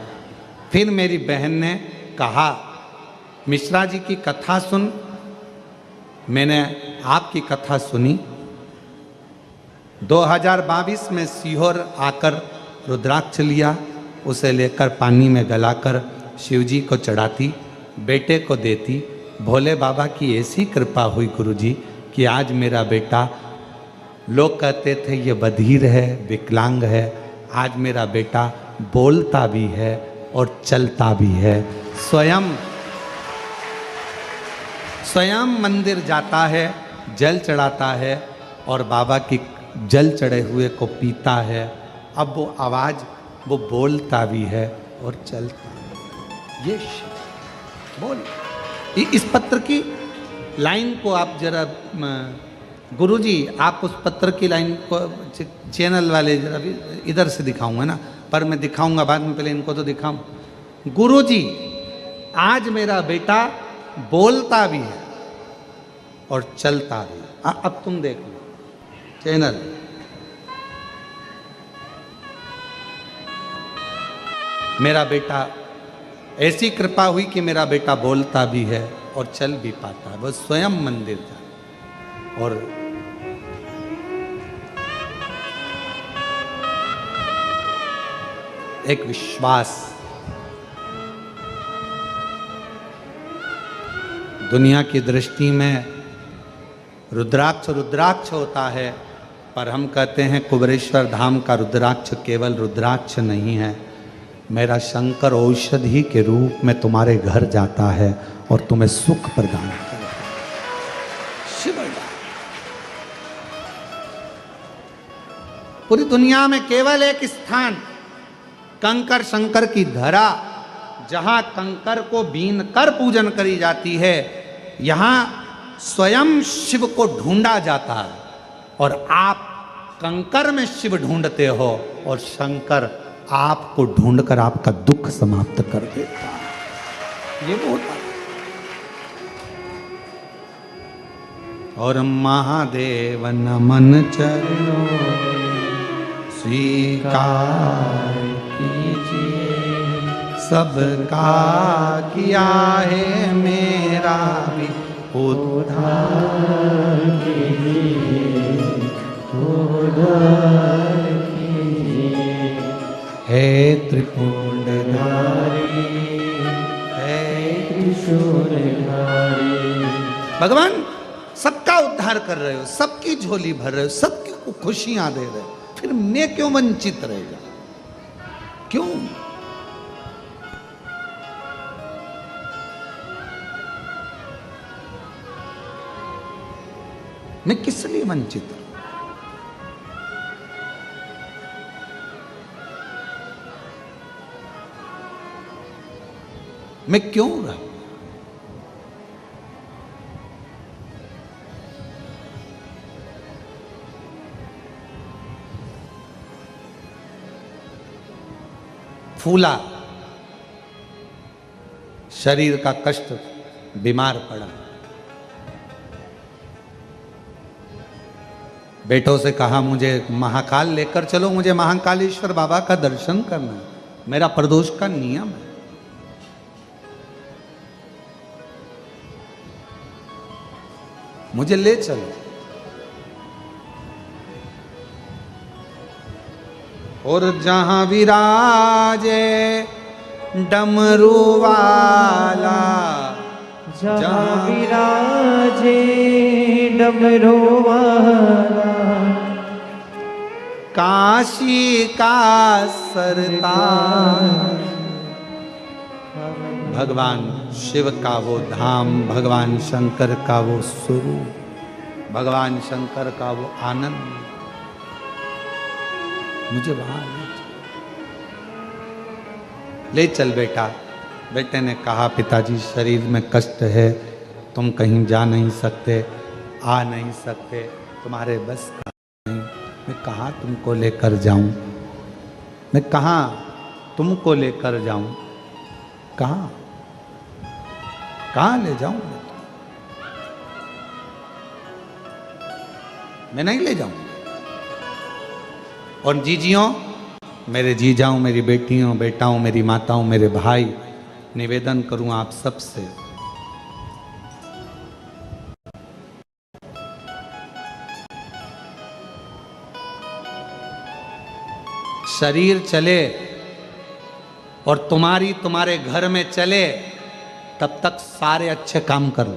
फिर मेरी बहन ने कहा, मिश्रा जी की कथा सुन। मैंने आपकी कथा सुनी। 2022 में सीहोर आकर रुद्राक्ष लिया, उसे लेकर पानी में गलाकर शिव जी को चढ़ाती, बेटे को देती। भोले बाबा की ऐसी कृपा हुई गुरुजी कि आज मेरा बेटा, लोग कहते थे ये बधिर है, विकलांग है, आज मेरा बेटा बोलता भी है और चलता भी है। स्वयं मंदिर जाता है, जल चढ़ाता है और बाबा की जल चढ़े हुए को पीता है। अब वो आवाज़, वो बोलता भी है और चलता है। ये बोल, इस पत्र की लाइन को आप जरा, गुरुजी आप उस पत्र की लाइन को चैनल वाले जरा भी इधर से दिखाऊंगा ना, पर मैं दिखाऊंगा बाद में, पहले इनको तो दिखाऊं। गुरुजी आज मेरा बेटा बोलता भी है और चलता भी है। अब तुम देख लो चैनल। मेरा बेटा, ऐसी कृपा हुई कि मेरा बेटा बोलता भी है और चल भी पाता है। वो स्वयं मंदिर था। और एक विश्वास, दुनिया की दृष्टि में रुद्राक्ष रुद्राक्ष होता है, पर हम कहते हैं कुबेरेश्वर धाम का रुद्राक्ष केवल रुद्राक्ष नहीं है। मेरा शंकर औषधि के रूप में तुम्हारे घर जाता है और तुम्हें सुख प्रदान करता है। शिवड़ा पूरी दुनिया में केवल एक स्थान कंकर शंकर की धरा, जहां कंकर को बीन कर पूजन करी जाती है, यहां स्वयं शिव को ढूंढा जाता है। और आप कंकर में शिव ढूंढते हो और शंकर आपको ढूंढकर आपका दुख समाप्त कर देता है। ये वो होता है। और महादेव नमन चरणों स्वीकार कीजिए, सबका किया है मेरा भी उद्धार कीजिए, उद्धार कीजिए। हे त्रिपुंडधारी, हे त्रिशूलधारी। भगवान सबका उद्धार कर रहे हो, सबकी झोली भर रहे हो, सबकी खुशियां दे रहे हो, फिर मैं क्यों वंचित रहेगा? क्यों? मैं किस लिए वंचित हूं? मैं क्यों रहा? फूला, शरीर का कष्ट, बीमार पड़ा, बेटों से कहा मुझे महाकाल लेकर चलो, मुझे महाकालेश्वर बाबा का दर्शन करना है, मेरा प्रदोष का नियम है। मुझे ले चलो। और जहां विराजे डमरू वाला, जहाँ विराजे डमरू वाला, काशी का सरताज, भगवान शिव का वो धाम, भगवान शंकर का वो स्वरूप, भगवान शंकर का वो आनंद, मुझे वहां ले चल बेटा। बेटे ने कहा पिताजी शरीर में कष्ट है, तुम कहीं जा नहीं सकते, आ नहीं सकते, तुम्हारे बस का नहीं। मैं कहाँ तुमको लेकर जाऊं? मैं कहाँ तुमको लेकर जाऊं? कहाँ कहाँ ले जाऊं? मैं नहीं ले जाऊं। और जीजियों, मेरे जीजाओं, मेरी बेटियों, बेटाओं, मेरी माताओं, मेरे भाई, निवेदन करूं आप सबसे, शरीर चले और तुम्हारे घर में चले, तब तक सारे अच्छे काम करो।